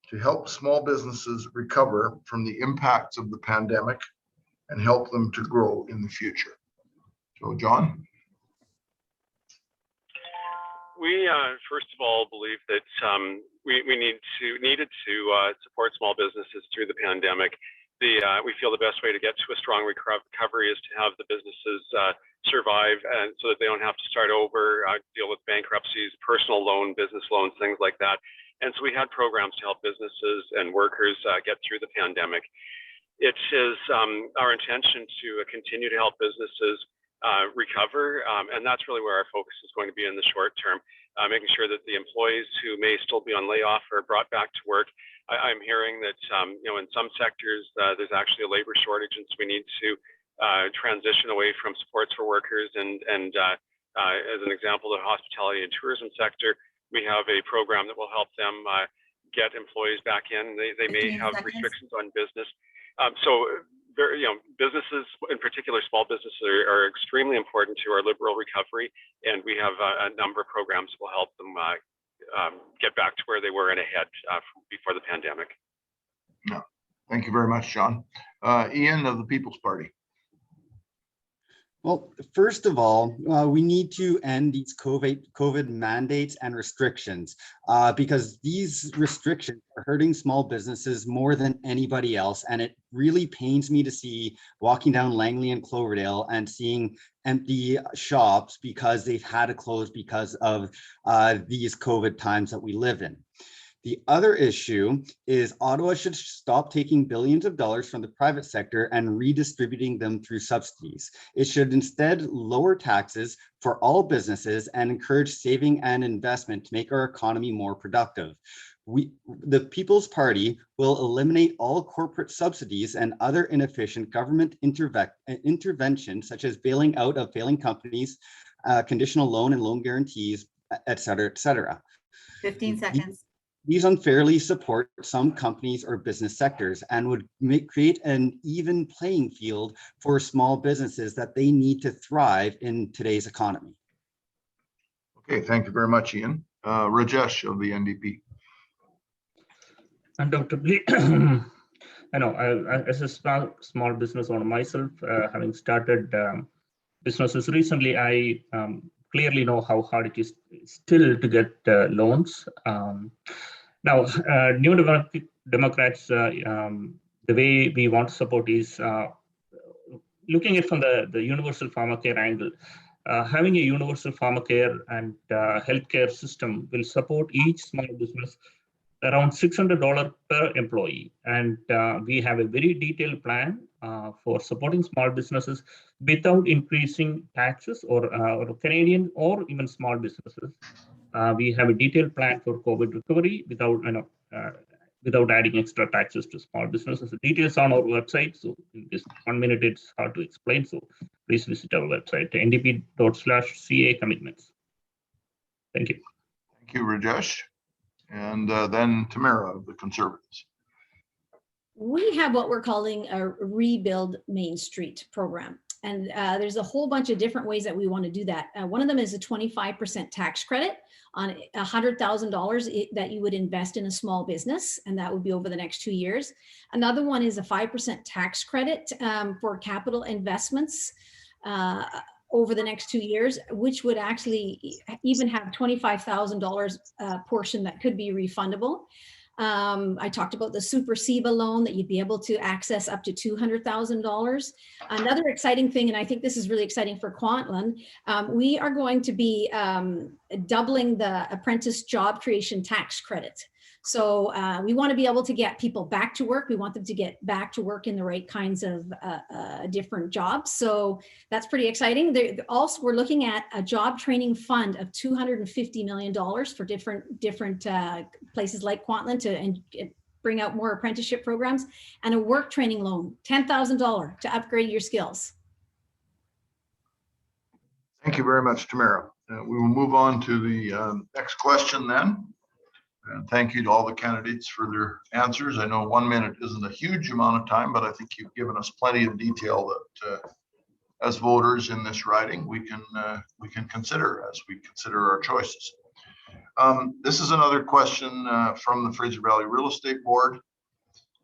to help small businesses recover from the impacts of the pandemic and help them to grow in the future? So, John? We first of all believe that we needed to support small businesses through the pandemic. We feel the best way to get to a strong recovery is to have the businesses survive, and so that they don't have to start over, deal with bankruptcies, personal loan, business loans, things like that. And so we had programs to help businesses and workers get through the pandemic. It is our intention to continue to help businesses recover, and that's really where our focus is going to be in the short term, making sure that the employees who may still be on layoff are brought back to work. I'm hearing that in some sectors there's actually a labor shortage, and so we need to transition away from supports for workers. And as an example, the hospitality and tourism sector, we have a program that will help them get employees back in. They may have restrictions on business. Businesses, in particular small businesses, are extremely important to our Liberal recovery, and we have a number of programs that will help them get back to where they were and ahead before the pandemic. No, thank you very much, John. Ian of the People's Party. Well, first of all, we need to end these COVID mandates and restrictions because these restrictions are hurting small businesses more than anybody else. And it really pains me to see walking down Langley and Cloverdale and seeing empty shops because they've had to close because of these COVID times that we live in. The other issue is Ottawa should stop taking billions of dollars from the private sector and redistributing them through subsidies. It should instead lower taxes for all businesses and encourage saving and investment to make our economy more productive. The People's Party will eliminate all corporate subsidies and other inefficient government interventions, such as bailing out of failing companies, conditional loan and loan guarantees, et cetera, et cetera. 15 seconds. These unfairly support some companies or business sectors and would create an even playing field for small businesses that they need to thrive in today's economy. Okay, thank you very much, Ian. Rajesh of the NDP. Undoubtedly, I know, as a small business owner myself, having started businesses recently, I clearly know how hard it is still to get loans. Now, New Democrats, the way we want to support is looking at it from the universal pharmacare angle. Having a universal pharmacare and healthcare system will support each small business around $600 per employee. And we have a very detailed plan for supporting small businesses without increasing taxes or Canadian or even small businesses. We have a detailed plan for COVID recovery without adding extra taxes to small businesses. The details on our website. So in this 1 minute, it's hard to explain. So please visit our website, ndp./CA commitments. Thank you. Thank you, Rajesh. And then Tamera of the Conservatives. We have what we're calling a Rebuild Main Street program. And there's a whole bunch of different ways that we want to do that. One of them is a 25% tax credit on $100,000 that you would invest in a small business, and that would be over the next 2 years. Another one is a 5% tax credit for capital investments over the next 2 years, which would actually even have $25,000 portion that could be refundable. I talked about the Super SEBA loan that you'd be able to access up to $200,000. Another exciting thing, and I think this is really exciting for Kwantlen, we are going to be doubling the apprentice job creation tax credit. So we want to be able to get people back to work. We want them to get back to work in the right kinds of different jobs. So that's pretty exciting. Also, we're looking at a job training fund of $250 million for different places like Kwantlen to bring out more apprenticeship programs, and a work training loan, $10,000 to upgrade your skills. Thank you very much, Tamera. We will move on to the next question then. And thank you to all the candidates for their answers. I know 1 minute isn't a huge amount of time, but I think you've given us plenty of detail that as voters in this riding, we can consider as we consider our choices. This is another question from the Fraser Valley Real Estate Board.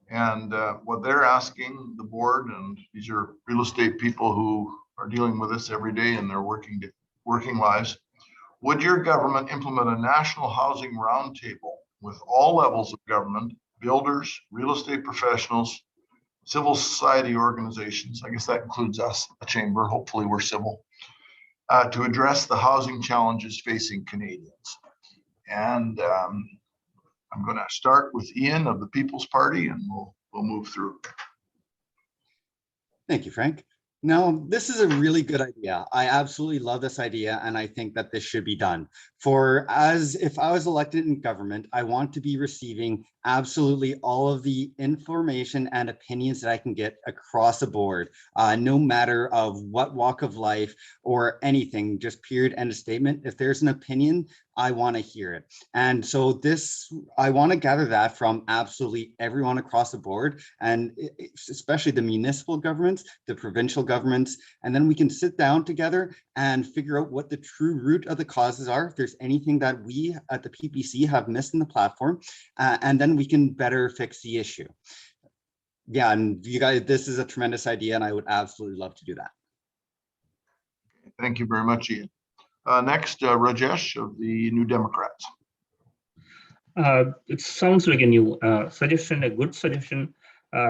And what they're asking the board, and these are real estate people who are dealing with this every day in their working lives. Would your government implement a national housing roundtable with all levels of government, builders, real estate professionals, civil society organizations? I guess that includes us, a chamber, hopefully we're civil, to address the housing challenges facing Canadians. And I'm going to start with Ian of the People's Party, and we'll move through. Thank you, Frank. No, this is a really good idea. I absolutely love this idea, and I think that this should be done. If I was elected in government, I want to be receiving absolutely all of the information and opinions that I can get across the board, no matter of what walk of life or anything, just period, end of statement. If there's an opinion, I want to hear it. And so I want to gather that from absolutely everyone across the board, and especially the municipal governments, the provincial governments, and then we can sit down together and figure out what the true root of the causes are. If there's anything that we at the PPC have missed in the platform, and then we can better fix the issue. Yeah, and you guys, this is a tremendous idea, and I would absolutely love to do that. thank you very much, Ian. Next, Rajesh of the New Democrats. It sounds like a new suggestion, a good suggestion.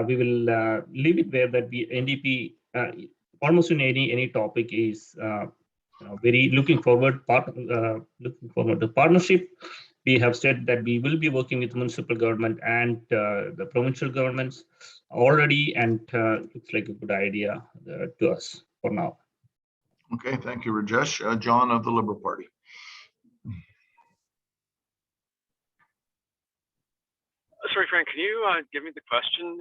We will leave it there that we NDP almost in any topic is very looking forward to partnership. We have said that we will be working with municipal government and the provincial governments already, and looks like a good idea to us for now. Okay, thank you, Rajesh. John of the Liberal Party. Sorry, Frank, can you give me the question?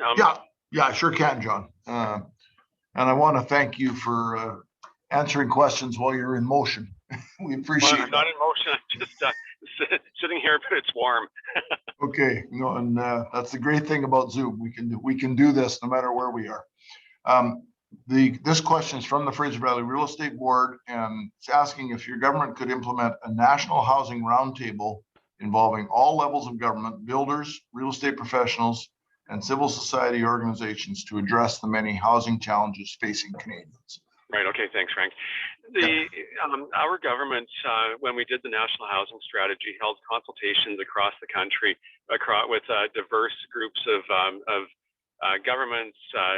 Yeah, sure can, John. And I want to thank you for answering questions while you're in motion. We appreciate it. I'm not in motion. I'm just sitting here, but it's warm. Okay, no, and that's the great thing about Zoom. We can do this no matter where we are. This question is from the Fraser Valley Real Estate Board, and it's asking if your government could implement a national housing roundtable involving all levels of government, builders, real estate professionals, and civil society organizations to address the many housing challenges facing Canadians. Right. Okay. Thanks, Frank. Our government, when we did the national housing strategy, held consultations across the country, with diverse groups of governments,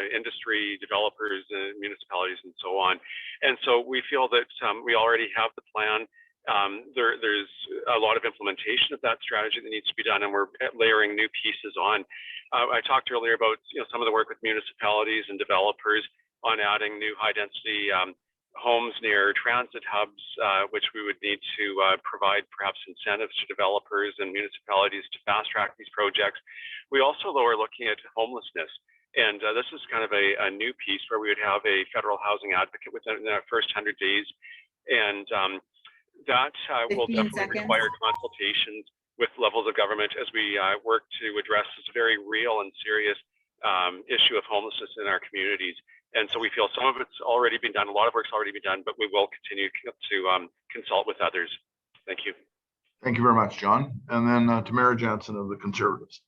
industry, developers, municipalities, and so on. And so we feel that we already have the plan. There's a lot of implementation of that strategy that needs to be done, and we're layering new pieces on. I talked earlier about some of the work with municipalities and developers on adding new high-density homes near transit hubs, which we would need to provide perhaps incentives to developers and municipalities to fast-track these projects. We also are looking at homelessness, and this is kind of a new piece where we would have a federal housing advocate within the first 100 days, and that will definitely require consultations with levels of government as we work to address this very real and serious issue of homelessness in our communities. And so we feel some of it's already been done, a lot of work's already been done, but we will continue to consult with others. Thank you. Thank you very much, John. And then Tamara Johnson of the Conservatives.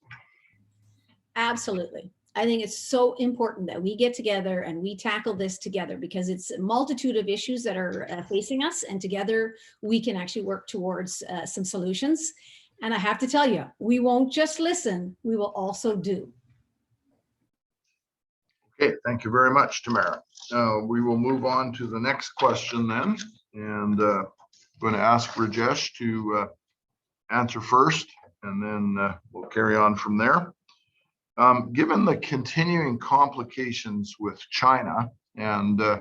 Absolutely. I think it's so important that we get together and we tackle this together, because it's a multitude of issues that are facing us, and together we can actually work towards some solutions. And I have to tell you, we won't just listen, we will also do. Okay, thank you very much, Tamara. We will move on to the next question then, and I'm going to ask Rajesh to answer first, and then we'll carry on from there. Given the continuing complications with China, and I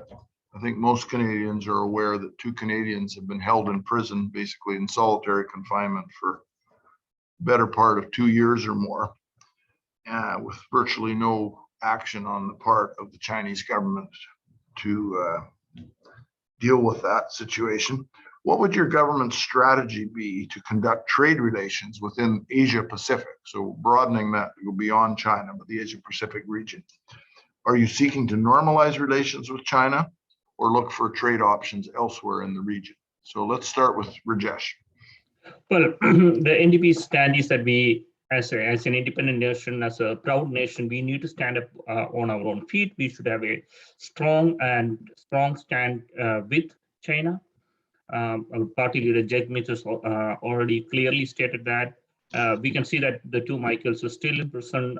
think most Canadians are aware that 2 Canadians have been held in prison, basically in solitary confinement for the better part of 2 years or more, with virtually no action on the part of the Chinese government to deal with that situation. What would your government's strategy be to conduct trade relations within Asia Pacific? So broadening that to go beyond China, but the Asia Pacific region. Are you seeking to normalize relations with China or look for trade options elsewhere in the region? So let's start with Rajesh. Well, the NDP's stand is that we, as an independent nation, as a proud nation, we need to stand up on our own feet. We should have a strong stand with China. Our party leader Jagmeet has already clearly stated that. We can see that the 2 Michaels are still in prison.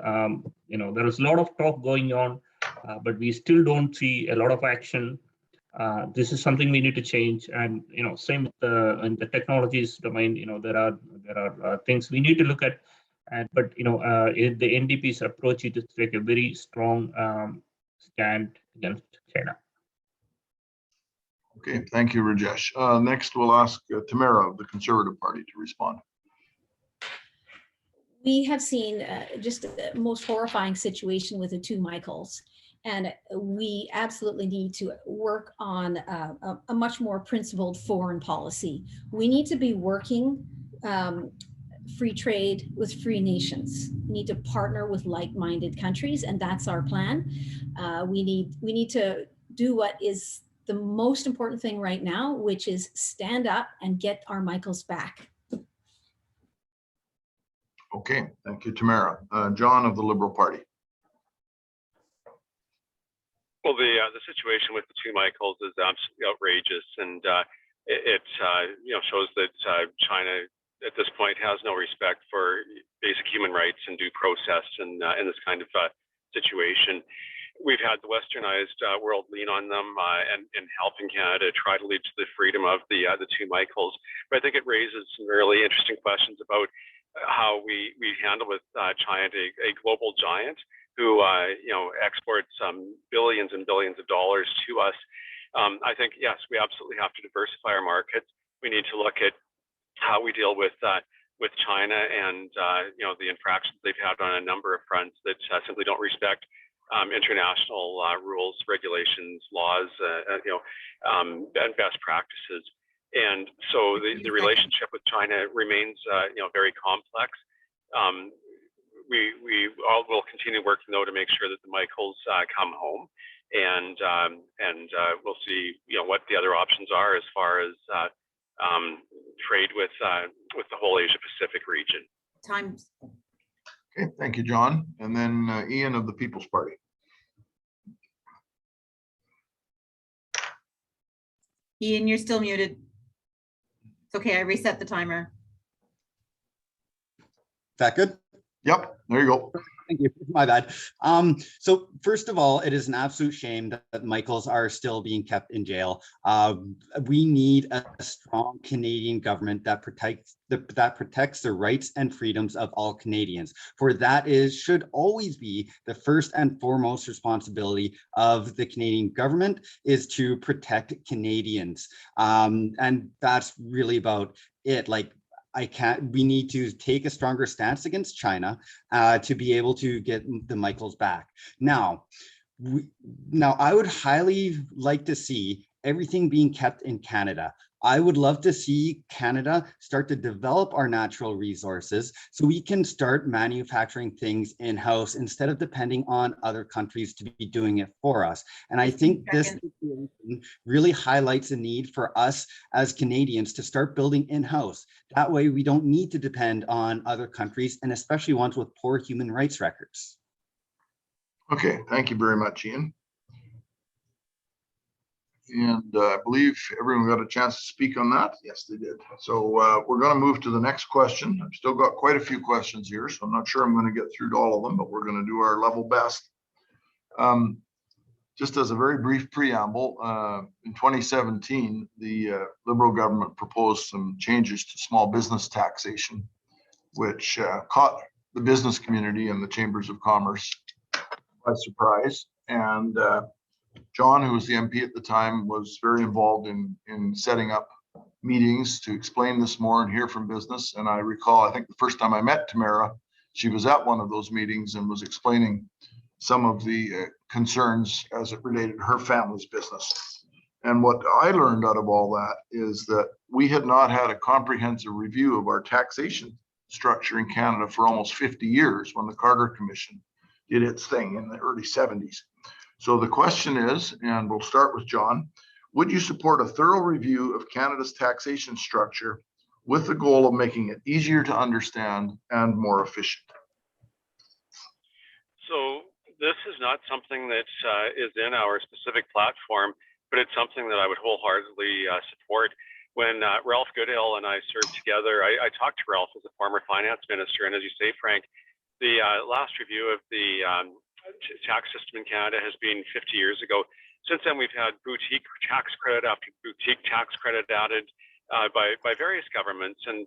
There is a lot of talk going on, but we still don't see a lot of action. This is something we need to change, and same with in the technologies domain. There are things we need to look at, but the NDP's approach is to take a very strong stand against China. Okay, thank you, Rajesh. Next, we'll ask Tamera of the Conservative Party to respond. We have seen just the most horrifying situation with the 2 Michaels, and we absolutely need to work on a much more principled foreign policy. We need to be working free trade with free nations. We need to partner with like-minded countries, and that's our plan. We need to do what is the most important thing right now, which is stand up and get our Michaels back. Okay, thank you, Tamara. John of the Liberal Party. Well, the situation with the two Michaels is absolutely outrageous, and it shows that China at this point has no respect for basic human rights and due process in this kind of situation. We've had the westernized world lean on them and helping Canada try to lead to the freedom of the two Michaels. But I think it raises some really interesting questions about how we handle with China, a global giant who exports billions and billions of dollars to us. I think, yes, we absolutely have to diversify our markets. We need to look at how we deal with China and the infractions they've had on a number of fronts that simply don't respect international rules, regulations, laws, and best practices. And so the relationship with China remains very complex. We all will continue working though to make sure that the Michaels come home, and we'll see what the other options are as far as trade with the whole Asia Pacific region. Times. Okay, thank you, John. And then Ian of the People's Party. Ian, you're still muted. It's okay, I reset the timer. Is that good? Yep, there you go. Thank you. My bad. So first of all, it is an absolute shame that Michaels are still being kept in jail. We need a strong Canadian government that protects the rights and freedoms of all Canadians. For that should always be the first and foremost responsibility of the Canadian government, is to protect Canadians. And that's really about it. Like, we need to take a stronger stance against China to be able to get the Michaels back. Now I would highly like to see everything being kept in Canada. I would love to see Canada start to develop our natural resources so we can start manufacturing things in-house instead of depending on other countries to be doing it for us. And I think this situation really highlights the need for us as Canadians to start building in-house. That way we don't need to depend on other countries, and especially ones with poor human rights records. Okay, thank you very much, Ian. And I believe everyone got a chance to speak on that. Yes, they did. So we're going to move to the next question. I've still got quite a few questions here, so I'm not sure I'm going to get through to all of them, but we're going to do our level best. Just as a very brief preamble, in 2017, the Liberal government proposed some changes to small business taxation, which caught the business community and the chambers of commerce by surprise. And John, who was the MP at the time, was very involved in setting up meetings to explain this more and hear from business. And I recall, I think the first time I met Tamera, she was at one of those meetings and was explaining some of the concerns as it related to her family's business. And what I learned out of all that is that we had not had a comprehensive review of our taxation structure in Canada for almost 50 years when the Carter Commission did its thing in the early 70s. So the question is, and we'll start with John, would you support a thorough review of Canada's taxation structure with the goal of making it easier to understand and more efficient? So this is not something that is in our specific platform, but it's something that I would wholeheartedly support. When Ralph Goodale and I served together, I talked to Ralph as a former finance minister, and as you say, Frank, the last review of the tax system in Canada has been 50 years ago. Since then, we've had boutique tax credit after boutique tax credit added by various governments. And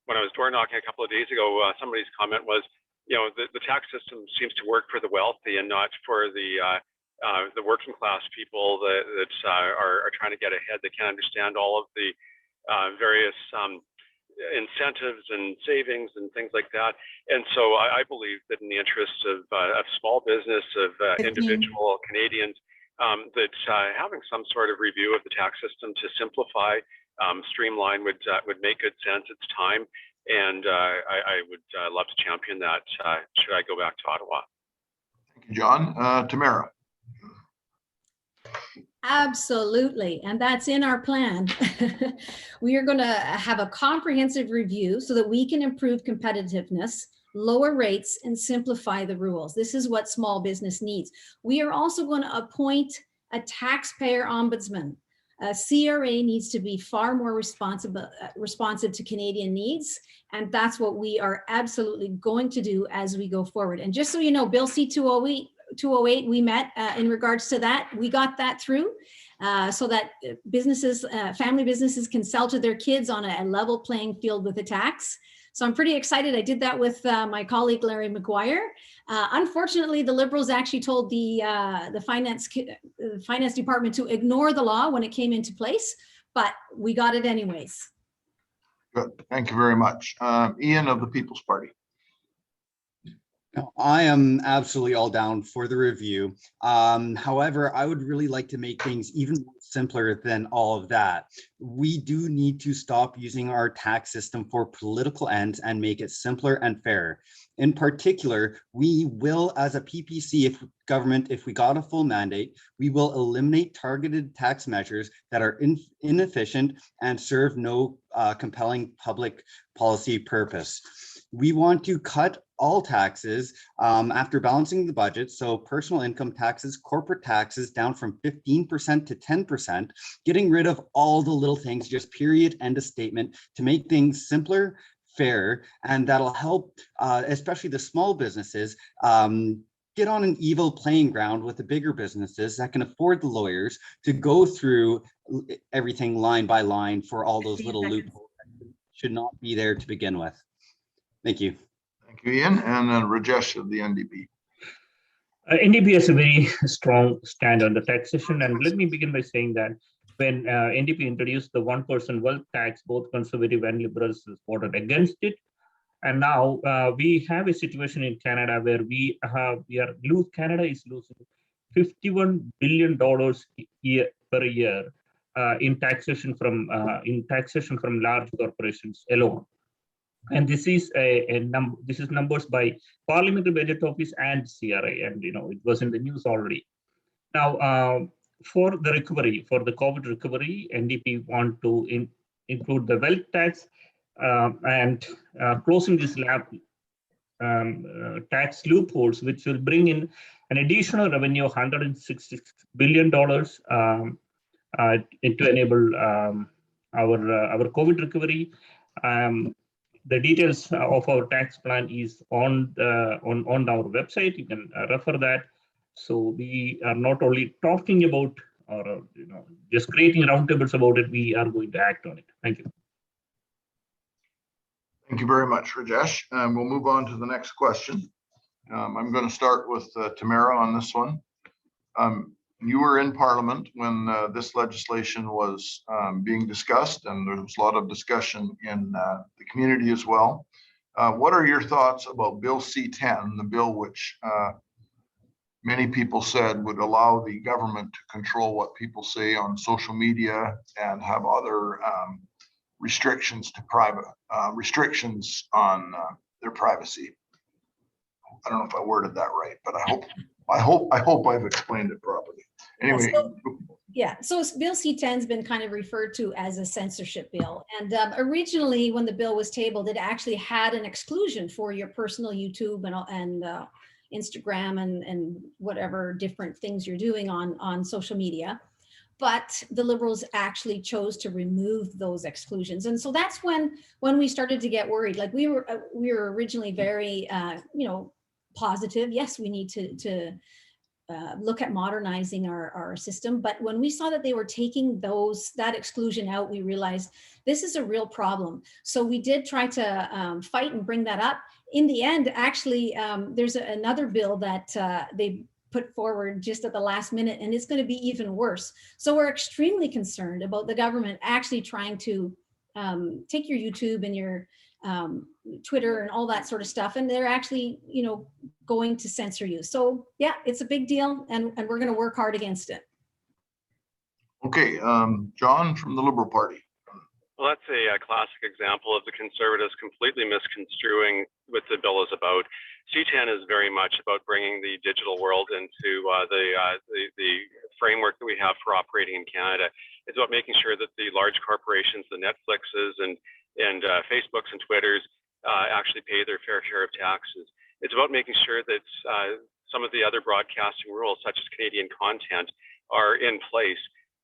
when I was door knocking a couple of days ago, somebody's comment was, the tax system seems to work for the wealthy and not for the working class people that are trying to get ahead. They can't understand all of the various incentives and savings and things like that. And so I believe that in the interests of small business, of individual Canadians, that having some sort of review of the tax system to simplify, streamline would make good sense. It's time. And I would love to champion that should I go back to Ottawa. Thank you, John. Tamera. Absolutely. And that's in our plan. We are going to have a comprehensive review so that we can improve competitiveness lower rates, and simplify the rules. This is what small business needs. We are also going to appoint a taxpayer ombudsman. CRA needs to be far more responsive to Canadian needs. And that's what we are absolutely going to do as we go forward. And just so you know, Bill C-208, we met in regards to that. We got that through so that businesses, family businesses can sell to their kids on a level playing field with a tax. So I'm pretty excited. I did that with my colleague, Larry McGuire. Unfortunately, the Liberals actually told the finance department to ignore the law when it came into place, but we got it anyways. Good. Thank you very much. Ian of the People's Party. I am absolutely all down for the review. However, I would really like to make things even simpler than all of that. We do need to stop using our tax system for political ends and make it simpler and fairer. In particular, we will, as a PPC, if we got a full mandate, we will eliminate targeted tax measures that are inefficient and serve no compelling public policy purpose. We want to cut all taxes after balancing the budget. So personal income taxes, corporate taxes down from 15% to 10%, getting rid of all the little things, just period, end of statement, to make things simpler, fair, and that'll help, especially the small businesses, get on an even playing ground with the bigger businesses that can afford the lawyers to go through everything line by line for all those little loopholes that should not be there to begin with. Thank you. Thank you, Ian. And then Rajesh of the NDP. NDP has a very strong stand on the taxation. And let me begin by saying that when NDP introduced the 1% wealth tax, both conservative and liberals voted against it. And now we have a situation in Canada where Canada is losing $51 billion per year in taxation from large corporations alone. And this is numbers by Parliamentary Budget Office and CRA, and it was in the news already. Now, for the recovery, for the COVID recovery, NDP want to include the wealth tax and closing this tax loopholes, which will bring in an additional revenue of $166 billion to enable our COVID recovery. The details of our tax plan is on our website. You can refer that. So we are not only talking about or just creating roundtables about it, we are going to act on it. Thank you. Thank you very much, Rajesh. We'll move on to the next question. I'm going to start with Tamera on this one. You were in Parliament when this legislation was being discussed, and there was a lot of discussion in the community as well. What are your thoughts about Bill C-10, the bill which many people said would allow the government to control what people say on social media and have other restrictions on their privacy? I don't know if I worded that right, but I hope I've explained it properly. Anyway. So Bill C-10 has been kind of referred to as a censorship bill. And originally, when the bill was tabled, it actually had an exclusion for your personal YouTube and Instagram and whatever different things you're doing on social media. But the Liberals actually chose to remove those exclusions. And so that's when we started to get worried. Like we were originally very, positive. Yes, we need to look at modernizing our system. But when we saw that they were taking that exclusion out, we realized this is a real problem. So we did try to fight and bring that up. In the end, actually, there's another bill that they put forward just at the last minute, and it's going to be even worse. So we're extremely concerned about the government actually trying to take your YouTube and your Twitter and all that sort of stuff, and they're actually, going to censor you. So yeah, it's a big deal, and we're going to work hard against it. Okay, John from the Liberal Party. Well, that's a classic example of the Conservatives completely misconstruing what the bill is about. C-10 is very much about bringing the digital world into the framework that we have for operating in Canada. It's about making sure that the large corporations, the Netflixes and Facebooks and Twitters, actually pay their fair share of taxes. It's about making sure that some of the other broadcasting rules, such as Canadian content, are in place.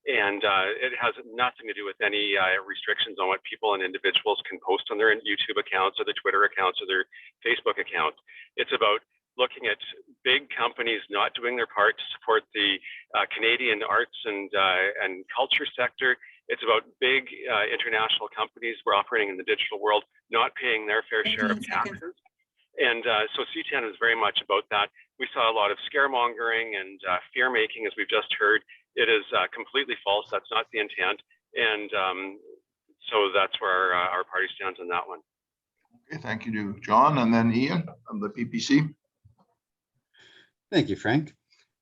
And it has nothing to do with any restrictions on what people and individuals can post on their YouTube accounts or their Twitter accounts or their Facebook accounts. It's about looking at big companies not doing their part to support the Canadian arts and culture sector. It's about big international companies who are operating in the digital world not paying their fair share of taxes. And so C10 is very much about that. We saw a lot of scaremongering and fear making, as we've just heard. It is completely false. That's not the intent. And so that's where our party stands on that one. Okay, thank you to John, and then Ian of the PPC. Thank you, Frank.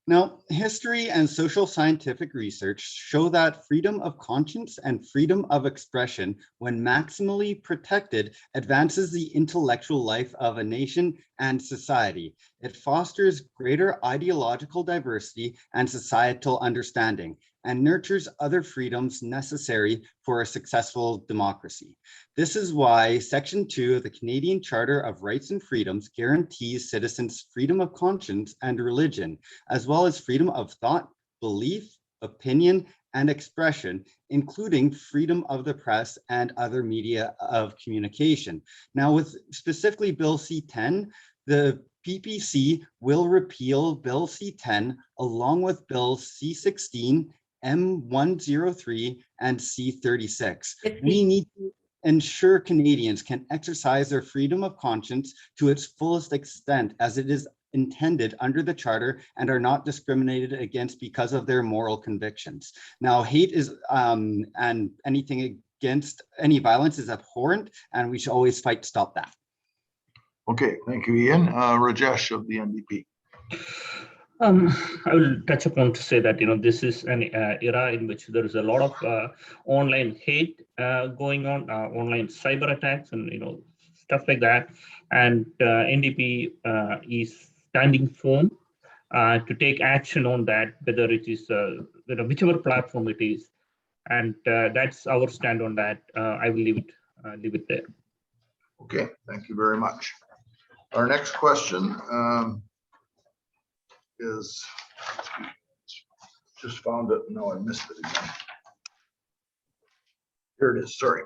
Now, history and social scientific research show that freedom of conscience and freedom of expression, when maximally protected, advances the intellectual life of a nation and society. It fosters greater ideological diversity and societal understanding, and nurtures other freedoms necessary for a successful democracy. This is why Section 2 of the Canadian Charter of Rights and Freedoms guarantees citizens freedom of conscience and religion, as well as freedom of thought, belief, opinion, and expression, including freedom of the press and other media of communication. Now, with specifically Bill C-10, the PPC will repeal Bill C-10 along with Bill C-16, M103, and C-36. We need to ensure Canadians can exercise their freedom of conscience to its fullest extent as it is intended under the Charter and are not discriminated against because of their moral convictions. Now, hate is and anything against any violence is abhorrent, and we should always fight to stop that. Okay, thank you, Ian. Rajesh of the NDP. I will touch upon to say that, this is an era in which there is a lot of online hate going on, online cyber attacks and, stuff like that. And NDP is standing firm to take action on that, whether it is, whichever platform it is. And that's our stand on that. I will leave it there. Okay, thank you very much. Our next question is, just found it. No, I missed it again. Here it is, sorry.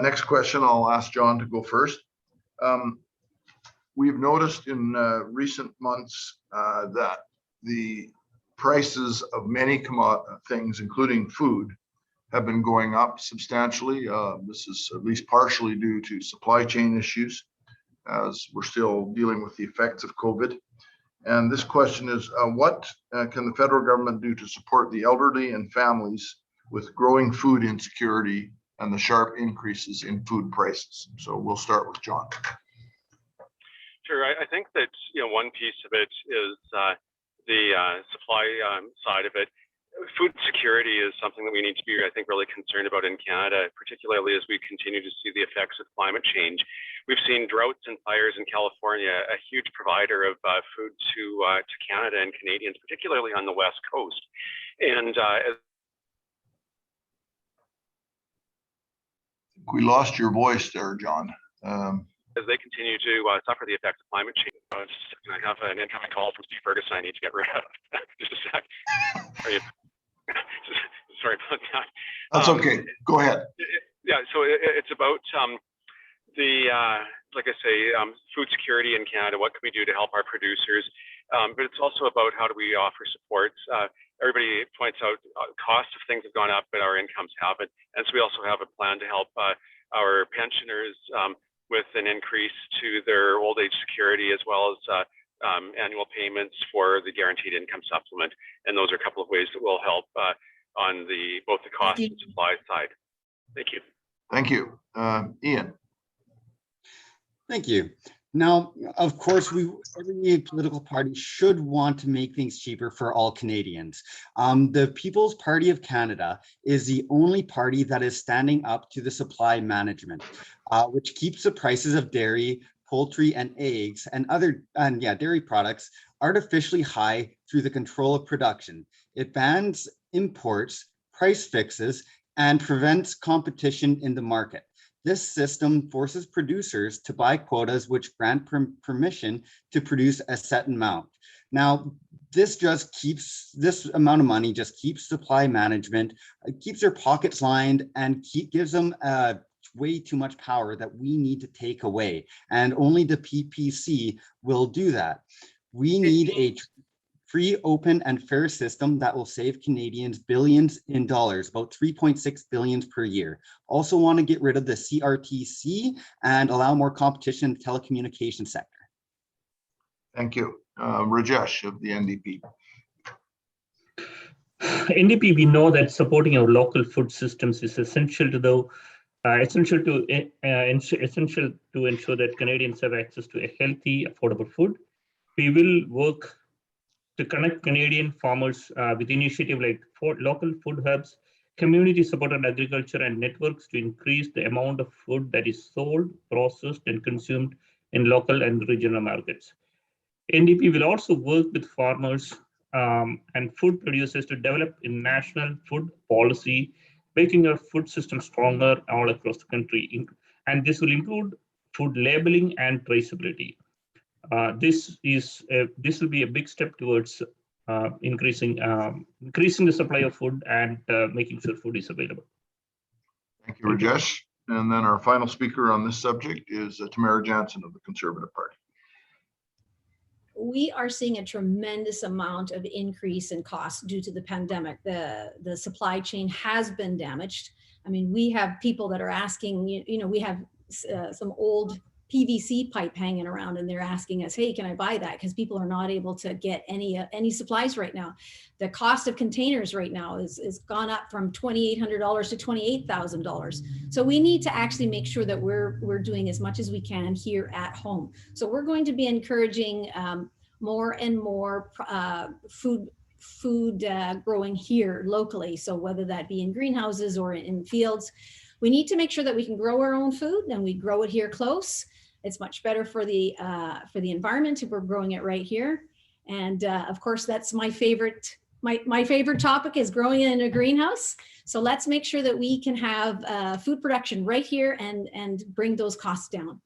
Next question, I'll ask John to go first. We've noticed in recent months that the prices of many things, including food, have been going up substantially. This is at least partially due to supply chain issues, as we're still dealing with the effects of COVID. And this question is, what can the federal government do to support the elderly and families with growing food insecurity and the sharp increases in food prices? So we'll start with John. Sure. I think that one piece of it is the supply side of it. Food security is something that we need to be, I think, really concerned about in Canada, particularly as we continue to see the effects of climate change. We've seen droughts and fires in California, a huge provider of food to Canada and Canadians, particularly on the West Coast. And we lost your voice there, John. As they continue to suffer the effects of climate change. I have an incoming call from Steve Ferguson I need to get rid of. Just a sec. Sorry about that. That's okay. Go ahead. Yeah, so it's about like I say, food security in Canada. What can we do to help our producers? But it's also about how do we offer support. Everybody points out costs of things have gone up, but our incomes haven't. And so we also have a plan to help our pensioners with an increase to their old age security, as well as annual payments for the guaranteed income supplement. And those are a couple of ways that will help on both the cost and supply side. Thank you. Thank you. Ian. Thank you. Now, of course, every political party should want to make things cheaper for all Canadians. The People's Party of Canada is the only party that is standing up to the supply management, which keeps the prices of dairy, poultry, and eggs and dairy products artificially high through the control of production. It bans imports, price fixes, and prevents competition in the market. This system forces producers to buy quotas which grant permission to produce a set amount. Now, this amount of money just keeps supply management, keeps their pockets lined, and gives them way too much power that we need to take away. And only the PPC will do that. We need a free, open, and fair system that will save Canadians billions in dollars, about 3.6 billion per year. Also want to get rid of the CRTC and allow more competition in the telecommunications sector. Thank you. Rajesh of the NDP. NDP, we know that supporting our local food systems is essential to ensure that Canadians have access to a healthy, affordable food. We will work to connect Canadian farmers with initiatives like local food hubs, community-supported agriculture, and networks to increase the amount of food that is sold, processed, and consumed in local and regional markets. NDP will also work with farmers and food producers to develop a national food policy, making our food system stronger all across the country. And this will include food labeling and traceability. This will be a big step towards increasing the supply of food and making sure food is available. Thank you, Rajesh. And then our final speaker on this subject is Tamara Johnson of the Conservative Party. We are seeing a tremendous amount of increase in costs due to the pandemic. The supply chain has been damaged. I mean, we have people that are asking, we have some old PVC pipe hanging around, and they're asking us, hey, can I buy that? Because people are not able to get any supplies right now. The cost of containers right now is gone up from $2,800 to $28,000. So we need to actually make sure that we're doing as much as we can here at home. So we're going to be encouraging more and more food growing here locally. So whether that be in greenhouses or in fields, we need to make sure that we can grow our own food and we grow it here close. It's much better for the environment if we're growing it right here. And of course, that's my favorite. My favorite topic is growing it in a greenhouse. So let's make sure that we can have food production right here and bring those costs down.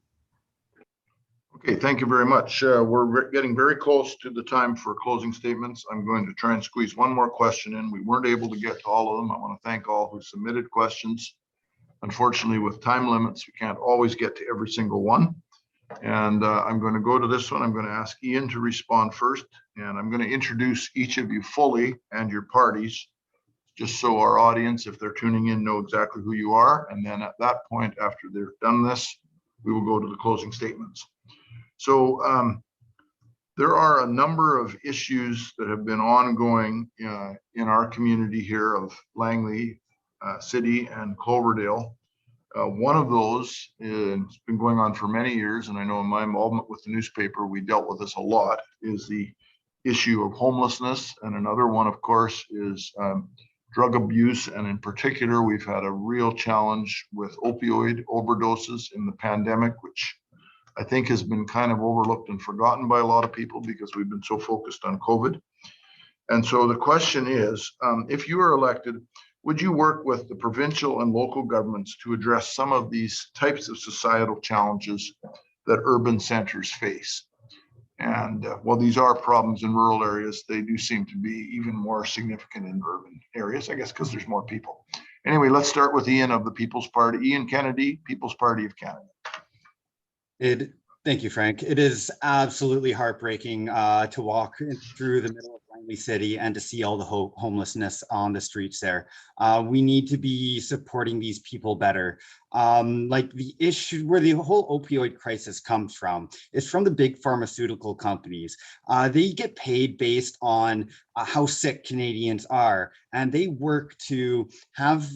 Okay, thank you very much. We're getting very close to the time for closing statements. I'm going to try and squeeze one more question in. We weren't able to get to all of them. I want to thank all who submitted questions. Unfortunately, with time limits, we can't always get to every single one. And I'm going to go to this one. I'm going to ask Ian to respond first, and I'm going to introduce each of you fully and your parties, just so our audience, if they're tuning in, know exactly who you are. And then at that point, after they've done this, we will go to the closing statements. So there are a number of issues that have been ongoing in our community here of Langley City and Cloverdale. One of those has been going on for many years, and I know in my involvement with the newspaper, we dealt with this a lot, is the issue of homelessness. And another one, of course, is drug abuse. And in particular, we've had a real challenge with opioid overdoses in the pandemic, which I think has been kind of overlooked and forgotten by a lot of people because we've been so focused on COVID. And so the question is, if you are elected, would you work with the provincial and local governments to address some of these types of societal challenges that urban centers face? And while these are problems in rural areas, they do seem to be even more significant in urban areas, I guess, because there's more people. Anyway, let's start with Ian of the People's Party. Ian Kennedy, People's Party of Canada. Thank you, Frank. It is absolutely heartbreaking to walk through the middle of Langley City and to see all the homelessness on the streets there. We need to be supporting these people better. Like the issue where the whole opioid crisis comes from is from the big pharmaceutical companies. They get paid based on how sick Canadians are, and they work to have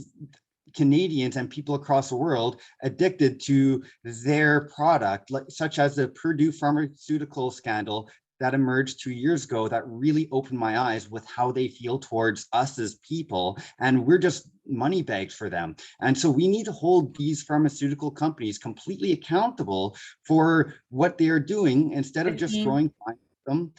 Canadians and people across the world addicted to their product, such as the Purdue pharmaceutical scandal that emerged 2 years ago that really opened my eyes with how they feel towards us as people, and we're just money bags for them. And so we need to hold these pharmaceutical companies completely accountable for what they are doing instead of just throwing them,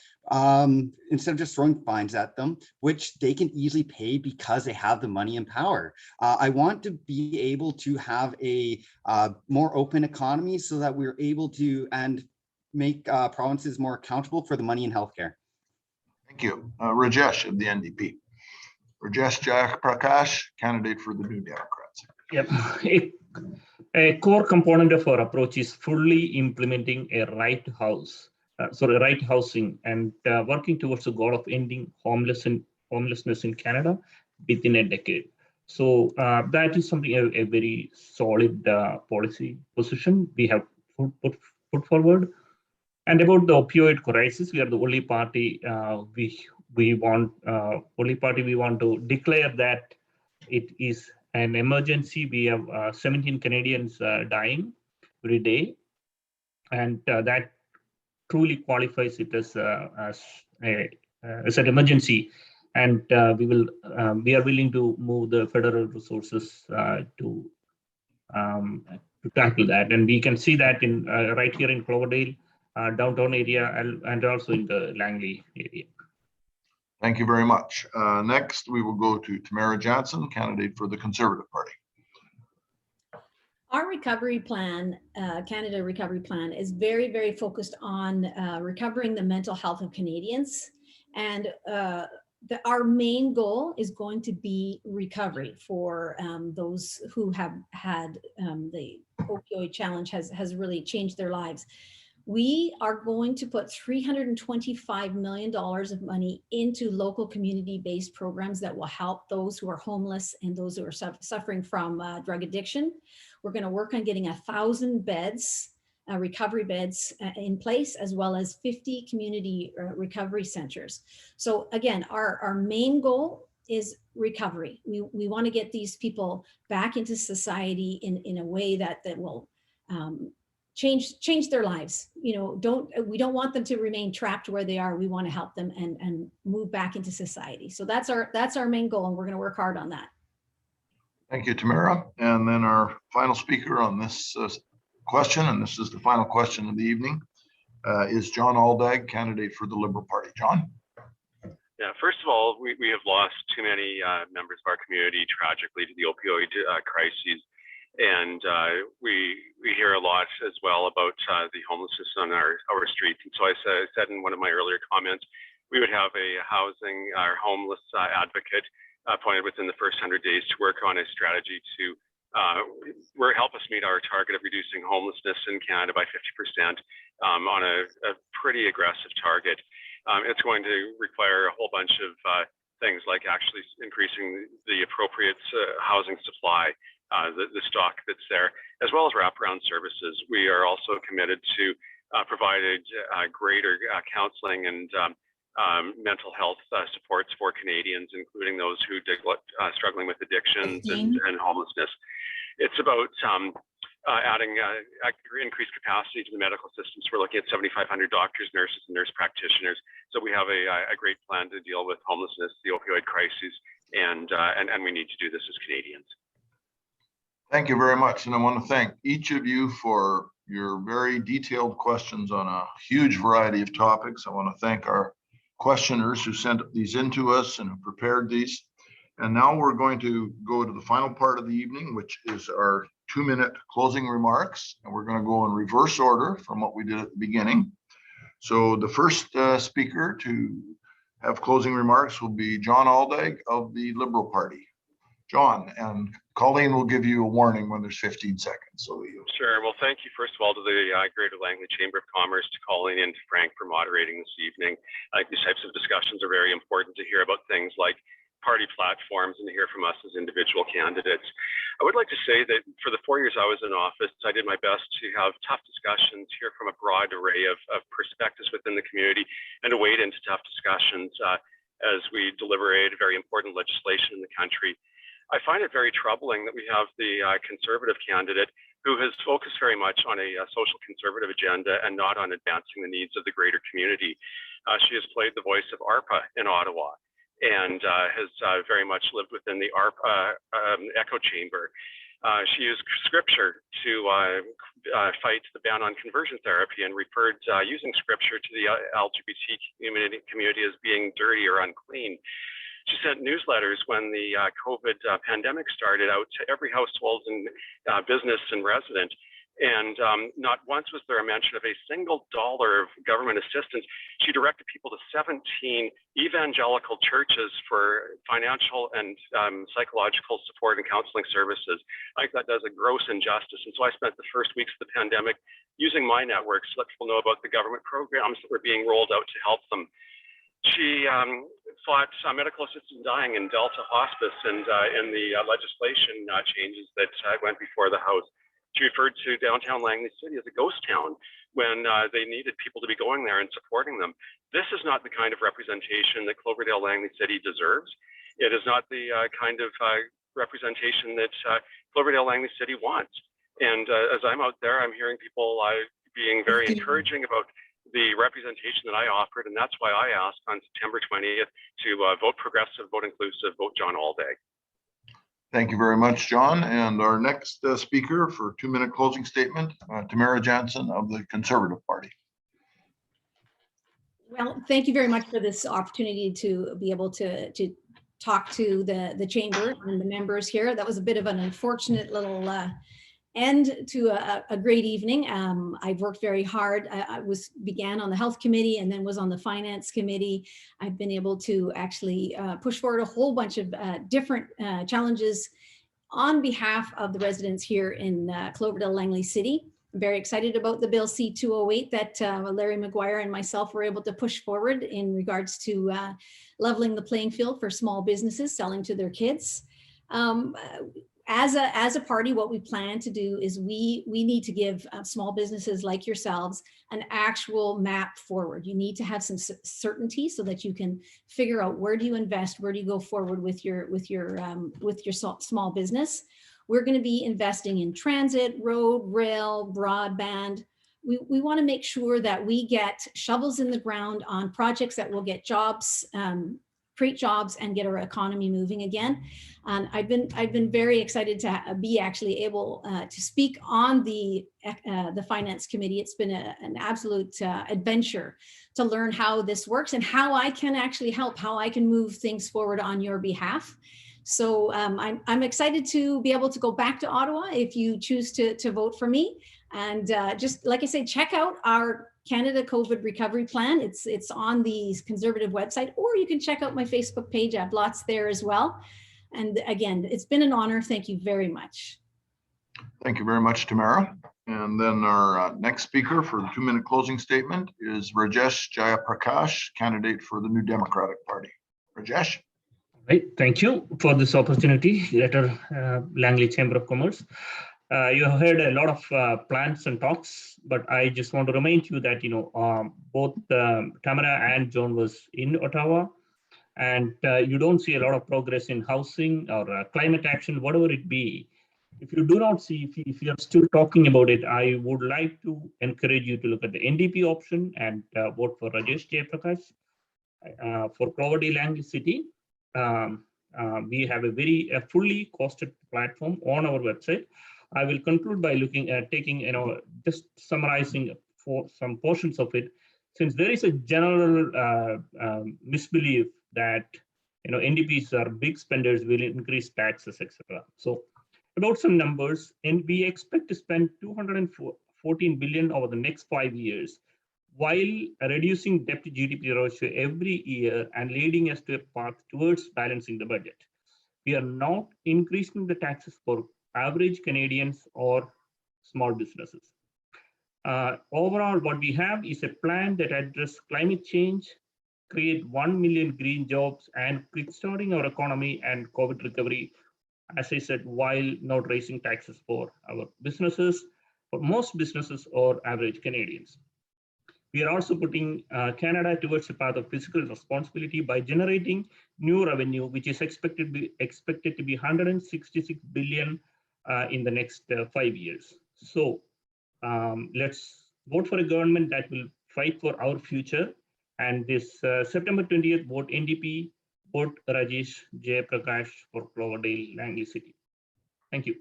instead of just throwing fines at them, which they can easily pay because they have the money and power. I want to be able to have a more open economy so that we're able to make provinces more accountable for the money in healthcare. Thank you. Rajesh of the NDP. Rajesh Jaya Prakash, candidate for the New Democrats. Yep. A core component of our approach is fully implementing a right housing and working towards the goal of ending homelessness in Canada within a decade. So that is something a very solid policy position we have put forward. And about the opioid crisis, we are the only party we want to declare that it is an emergency. We have 17 Canadians dying every day, and that truly qualifies it as an emergency. And we are willing to move the federal resources to tackle that. And we can see that in right here in Cloverdale, downtown area, and also in the Langley area. Thank you very much. Next, we will go to Tamara Johnson, candidate for the Conservative Party. Our recovery plan, Canada Recovery Plan, is very, very focused on recovering the mental health of Canadians. And our main goal is going to be recovery for those who have had the opioid challenge has really changed their lives. We are going to put $325 million of money into local community-based programs that will help those who are homeless and those who are suffering from drug addiction. We're going to work on getting 1,000 beds, recovery beds in place, as well as 50 community recovery centers. So again, our main goal is recovery. We want to get these people back into society in a way that will change their lives. You know, we don't want them to remain trapped where they are. We want to help them and move back into society. So that's our main goal, and we're going to work hard on that. Thank you, Tamara. And then our final speaker on this question, and this is the final question of the evening, is John Aldag, candidate for the Liberal Party. John? Yeah, first of all, we have lost too many members of our community tragically to the opioid crises. And we hear a lot as well about the homelessness on our streets. And so I said in one of my earlier comments, we would have a housing or homeless advocate appointed within the first 100 days to work on a strategy to help us meet our target of reducing homelessness in Canada by 50% on a pretty aggressive target. It's going to require a whole bunch of things like actually increasing the appropriate housing supply, the stock that's there, as well as wraparound services. We are also committed to provide greater counseling and mental health supports for Canadians, including those who struggling with addictions and homelessness. It's about adding increased capacity to the medical systems. We're looking at 7,500 doctors, nurses, and nurse practitioners. So we have a great plan to deal with homelessness, the opioid crisis, and we need to do this as Canadians. Thank you very much. And I want to thank each of you for your very detailed questions on a huge variety of topics. I want to thank our questioners who sent these in to us and have prepared these. And now we're going to go to the final part of the evening, which is our 2-minute closing remarks. And we're going to go in reverse order from what we did at the beginning. So the first speaker to have closing remarks will be John Aldag of the Liberal Party. John, and Colleen will give you a warning when there's 15 seconds. So Sure. Well, thank you, first of all, to the Greater Langley Chamber of Commerce, to Colleen and to Frank for moderating this evening. I think these types of discussions are very important to hear about things like party platforms and to hear from us as individual candidates. I would like to say that for the 4 years I was in office, I did my best to have tough discussions, hear from a broad array of perspectives within the community, and to wade into tough discussions as we deliberate very important legislation in the country. I find it very troubling that we have the Conservative candidate who has focused very much on a social conservative agenda and not on advancing the needs of the greater community. She has played the voice of ARPA in Ottawa and has very much lived within the ARPA echo chamber. She used scripture to fight the ban on conversion therapy and referred using scripture to the LGBT community as being dirty or unclean. She sent newsletters when the COVID pandemic started out to every household and business and resident. And not once was there a mention of a single dollar of government assistance. She directed people to 17 evangelical churches for financial and psychological support and counseling services. I think that does a gross injustice. And so I spent the first weeks of the pandemic using my networks to let people know about the government programs that were being rolled out to help them. She fought medical assisted dying in Delta Hospice and in the legislation changes that went before the House. She referred to downtown Langley City as a ghost town when they needed people to be going there and supporting them. This is not the kind of representation that Cloverdale Langley City deserves. It is not the kind of representation that Cloverdale Langley City wants. And as I'm out there, I'm hearing people being very encouraging about the representation that I offered, and that's why I asked on September 20th to vote progressive, vote inclusive, vote John Aldag. Thank you very much, John. And our next speaker for 2-minute closing statement, Tamara Johnson of the Conservative Party. Well, thank you very much for this opportunity to be able to talk to the chamber and the members here. That was a bit of an unfortunate little end to a great evening. I've worked very hard. I began on the health committee and then was on the finance committee. I've been able to actually push forward a whole bunch of different challenges on behalf of the residents here in Cloverdale Langley City. I'm very excited about the Bill C-208 that Larry McGuire and myself were able to push forward in regards to leveling the playing field for small businesses selling to their kids. As a party, what we plan to do is we need to give small businesses like yourselves an actual map forward. You need to have some certainty so that you can figure out where do you invest, where do you go forward with your small business. We're going to be investing in transit, road, rail, broadband. We want to make sure that we get shovels in the ground on projects that will get jobs, create jobs and get our economy moving again. And I've been very excited to be actually able to speak on the finance committee. It's been an absolute adventure to learn how this works and how I can actually help, how I can move things forward on your behalf. So I'm excited to be able to go back to Ottawa if you choose to vote for me. And just like I said, check out our Canada COVID recovery plan. It's on the Conservative website, or you can check out my Facebook page. I have lots there as well. And again, it's been an honor. Thank you very much. Thank you very much, Tamara. And then our next speaker for the 2-minute closing statement is Rajesh Jaya Prakash, candidate for the New Democratic Party. Rajesh. Right. Thank you for this opportunity, Greater Langley Chamber of Commerce. You have heard a lot of plans and talks, but I just want to remind you that both Tamara and John was in Ottawa, and you don't see a lot of progress in housing or climate action, whatever it be. If you do not see, if you are still talking about it, I would like to encourage you to look at the NDP option and vote for Rajesh Jaya Prakash for Cloverdale Langley City. We have a very fully costed platform on our website. I will conclude by looking at just summarizing for some portions of it, since there is a general misbelief that NDPs are big spenders, will increase taxes, etc. So about some numbers, and we expect to spend $214 billion over the next 5 years, while reducing debt to GDP ratio every year and leading us to a path towards balancing the budget. We are not increasing the taxes for average Canadians or small businesses. Overall, what we have is a plan that addresses climate change, create 1 million green jobs, and kickstarting our economy and COVID recovery, as I said, while not raising taxes for our businesses, for most businesses or average Canadians. We are also putting Canada towards a path of fiscal responsibility by generating new revenue, which is expected to be $166 billion in the next 5 years. So let's vote for a government that will fight for our future. And this September 20th, vote NDP, vote Rajesh Jaya Prakash for Cloverdale Langley City. Thank you.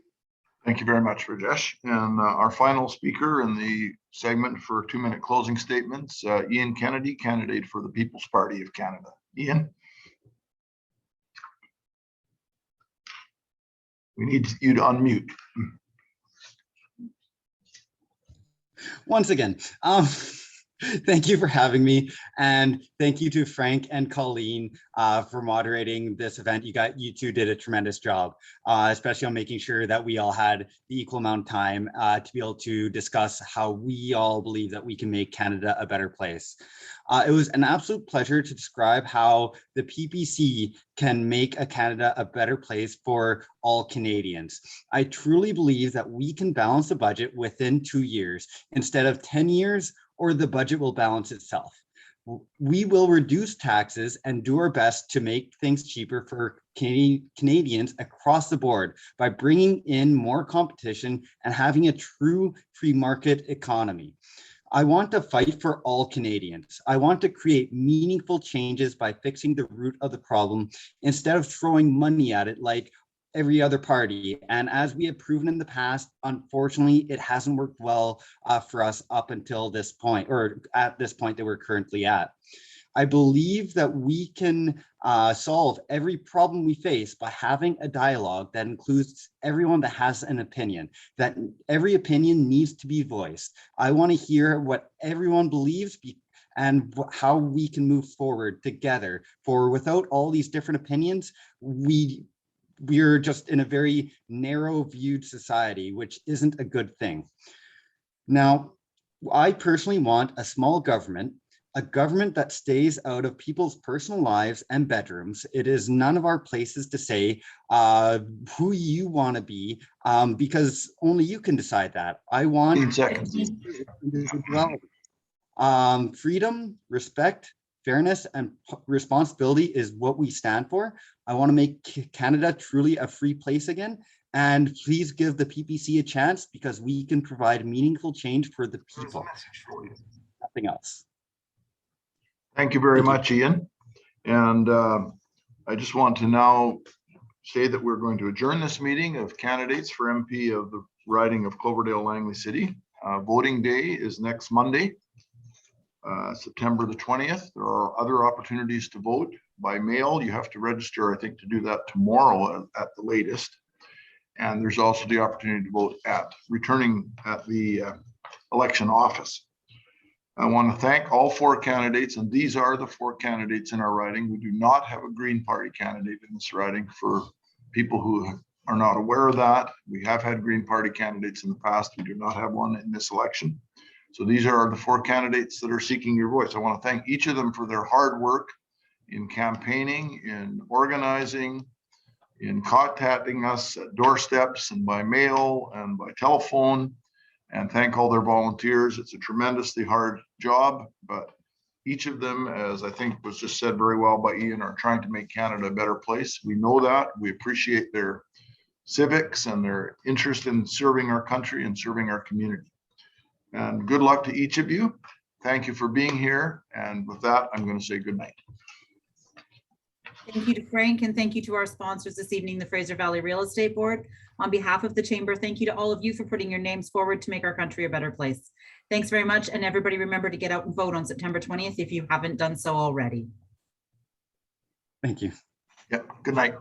Thank you very much, Rajesh. And our final speaker in the segment for 2-minute closing statements, Ian Kennedy, candidate for the People's Party of Canada. Ian? We need you to unmute. Once again, thank you for having me, and thank you to Frank and Colleen for moderating this event. You two did a tremendous job, especially on making sure that we all had the equal amount of time to be able to discuss how we all believe that we can make Canada a better place. It was an absolute pleasure to describe how the PPC can make Canada a better place for all Canadians. I truly believe that we can balance the budget within 2 years instead of 10 years, or the budget will balance itself. We will reduce taxes and do our best to make things cheaper for Canadians across the board by bringing in more competition and having a true free market economy. I want to fight for all Canadians. I want to create meaningful changes by fixing the root of the problem instead of throwing money at it like every other party. And as we have proven in the past, unfortunately, it hasn't worked well for us up until this point, or at this point that we're currently at. I believe that we can solve every problem we face by having a dialogue that includes everyone that has an opinion, that every opinion needs to be voiced. I want to hear what everyone believes and how we can move forward together. For without all these different opinions, we're just in a very narrow viewed society, which isn't a good thing. Now, I personally want a small government, a government that stays out of people's personal lives and bedrooms. It is none of our places to say who you want to be, because only you can decide that. I want 15 seconds. individuality. Freedom, respect, fairness, and responsibility is what we stand for. I want to make Canada truly a free place again. And please give the PPC a chance, because we can provide meaningful change for the people. Nothing else. Thank you very much, Ian. And I just want to now say that we're going to adjourn this meeting of candidates for MP of the riding of Cloverdale Langley City. Voting day is next Monday, September the 20th. There are other opportunities to vote by mail. You have to register, I think, to do that tomorrow at the latest. And there's also the opportunity to vote returning at the election office. I want to thank all 4 candidates, and these are the 4 candidates in our riding. We do not have a Green Party candidate in this riding. For people who are not aware of that, we have had Green Party candidates in the past. We do not have one in this election. So these are the 4 candidates that are seeking your voice. I want to thank each of them for their hard work in campaigning, in organizing, in contacting us at doorsteps and by mail and by telephone, and thank all their volunteers. It's a tremendously hard job, but each of them, as I think was just said very well by Ian, are trying to make Canada a better place. We know that. We appreciate their civics and their interest in serving our country and serving our community. And good luck to each of you. Thank you for being here. And with that, I'm going to say good night. Thank you to Frank, and thank you to our sponsors this evening, the Fraser Valley Real Estate Board. On behalf of the Chamber, thank you to all of you for putting your names forward to make our country a better place. Thanks very much. And everybody remember to get out and vote on September 20th if you haven't done so already. Thank you. Yeah, good night.